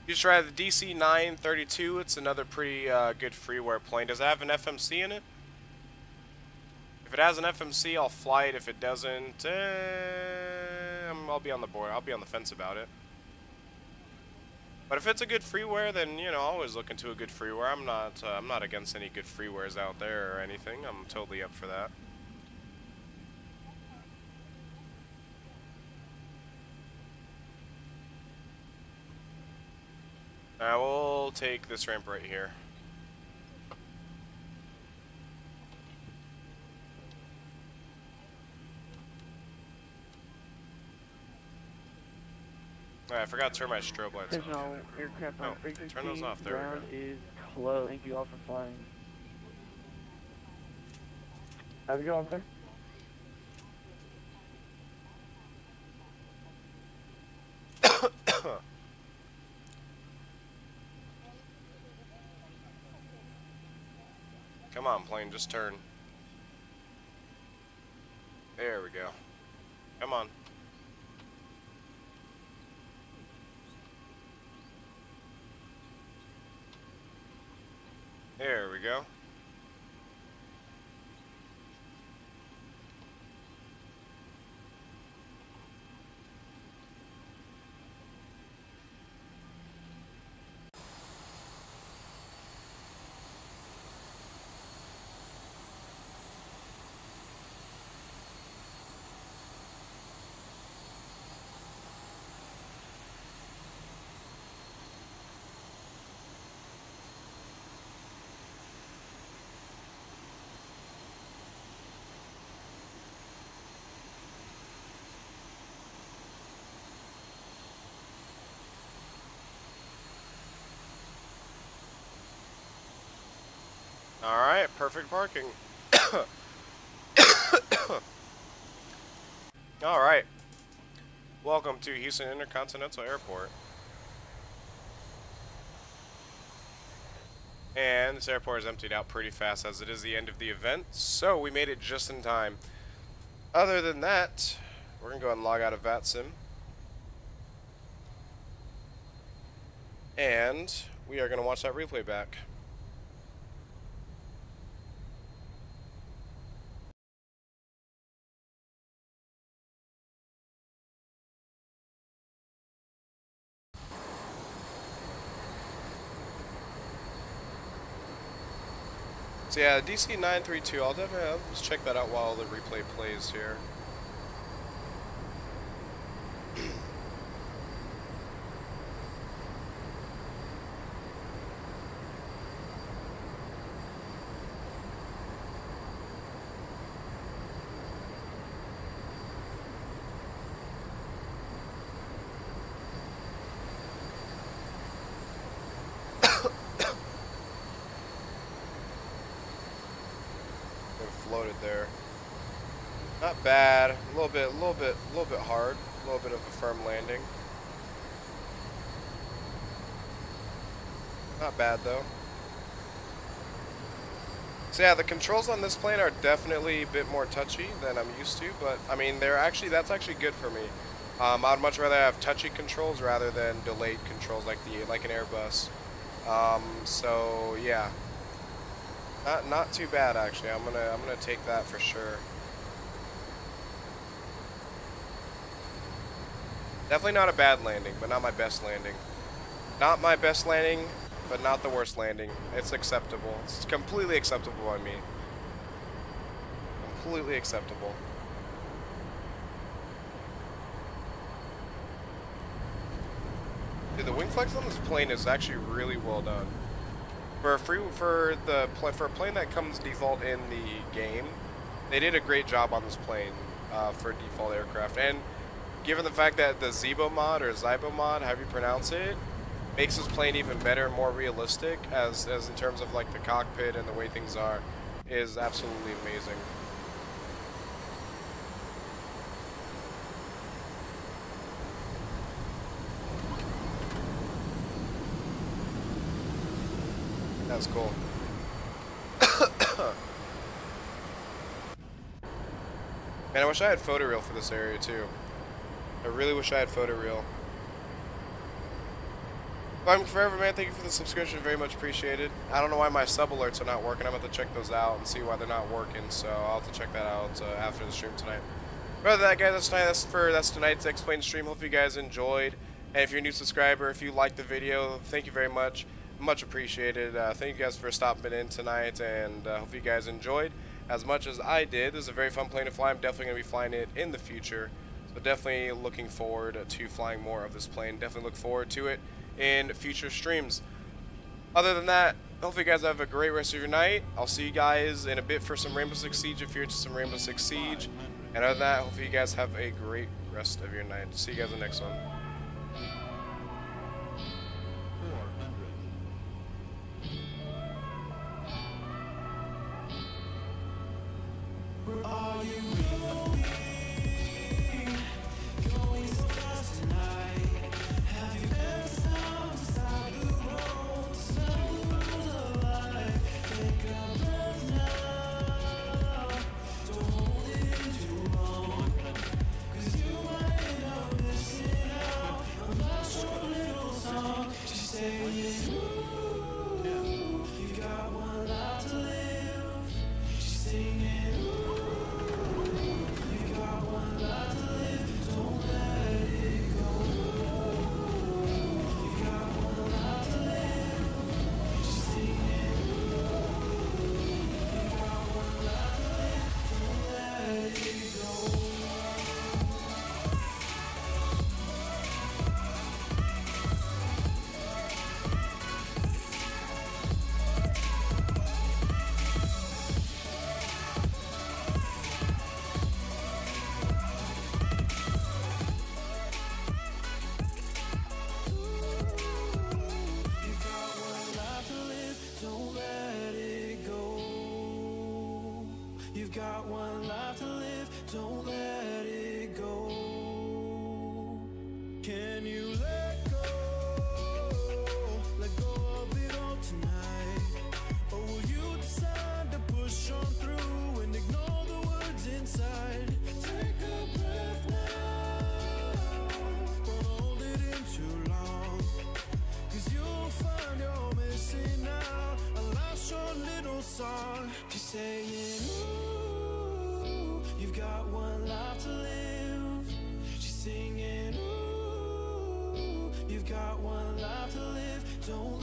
You just try the DC-932. It's another pretty good freeware plane. Does it have an FMC in it? If it has an FMC, I'll fly it. If it doesn't, I'll be on the board. I'll be on the fence about it. But if it's a good freeware, then, you know, I'll always look into a good freeware. I'm not against any good freewares out there or anything. I'm totally up for that. We'll take this ramp right here. I forgot to turn my strobe lights off. Additional aircraft on frequency. Turn those off. There Ground we go. is closed. Thank you all for flying. How's it going, sir? Come on, plane, just turn. There we go. Come on. There we go. Alright, perfect parking. Alright. Welcome to Houston Intercontinental Airport. And this airport is emptied out pretty fast as it is the end of the event, so we made it just in time. Other than that, we're going to go ahead and log out of Vatsim. And we are going to watch that replay back. So yeah, DC-932, I'll just check that out while the replay plays here. Floated there. Not bad. A little bit hard. A little bit of a firm landing. Not bad though. So yeah, the controls on this plane are definitely a bit more touchy than I'm used to, but I mean that's actually good for me. I'd much rather have touchy controls rather than delayed controls like an Airbus. So yeah. Not too bad actually. I'm gonna take that for sure. Definitely not a bad landing, but not my best landing. Not my best landing, but not the worst landing. It's acceptable. It's completely acceptable by me. Completely acceptable. Dude, the wing flex on this plane is actually really well done. For a plane that comes default in the game, they did a great job on this plane for default aircraft. And given the fact that the Zibo mod, or Zibo mod, however you pronounce it, makes this plane even better and more realistic as in terms of like the cockpit and the way things are, is absolutely amazing. That's cool. Man, I wish I had photoreal for this area too. I really wish I had photoreal. I'm Forever, man. Thank you for the subscription. Very much appreciated. I don't know why my sub alerts are not working. I'm going to check those out and see why they're not working. So I'll have to check that out after the stream tonight. But other than that, guys, that's tonight's X-Plane stream. Hope you guys enjoyed. And if you're a new subscriber, if you liked the video, thank you very much. Much appreciated. Thank you guys for stopping in tonight, and hope you guys enjoyed as much as I did. This is a very fun plane to fly. I'm definitely going to be flying it in the future. So definitely looking forward to flying more of this plane. Definitely look forward to it in future streams. Other than that, hopefully you guys have a great rest of your night. I'll see you guys in a bit for some Rainbow Six Siege if you're into some Rainbow Six Siege. And other than that, hopefully you guys have a great rest of your night. See you guys in the next one. Where are you going? Going so fast tonight. Have you ever stopped beside the road? Smell the world alive. Take a breath now. Don't hold it in too long. 'Cause you might end up missing out. I'm not sure little song. She's saying, ooh, you got one life to live. She's singing. You've got one life to live, don't let it go. Can you let go of it all tonight? Or will you decide to push on through and ignore the words inside? Take a breath now, don't hold it in too long. 'Cause you'll find you're missing out. A last short little song, she's saying, ooh, you've got one life to live. She's singing, ooh, you've got one life to live. Don't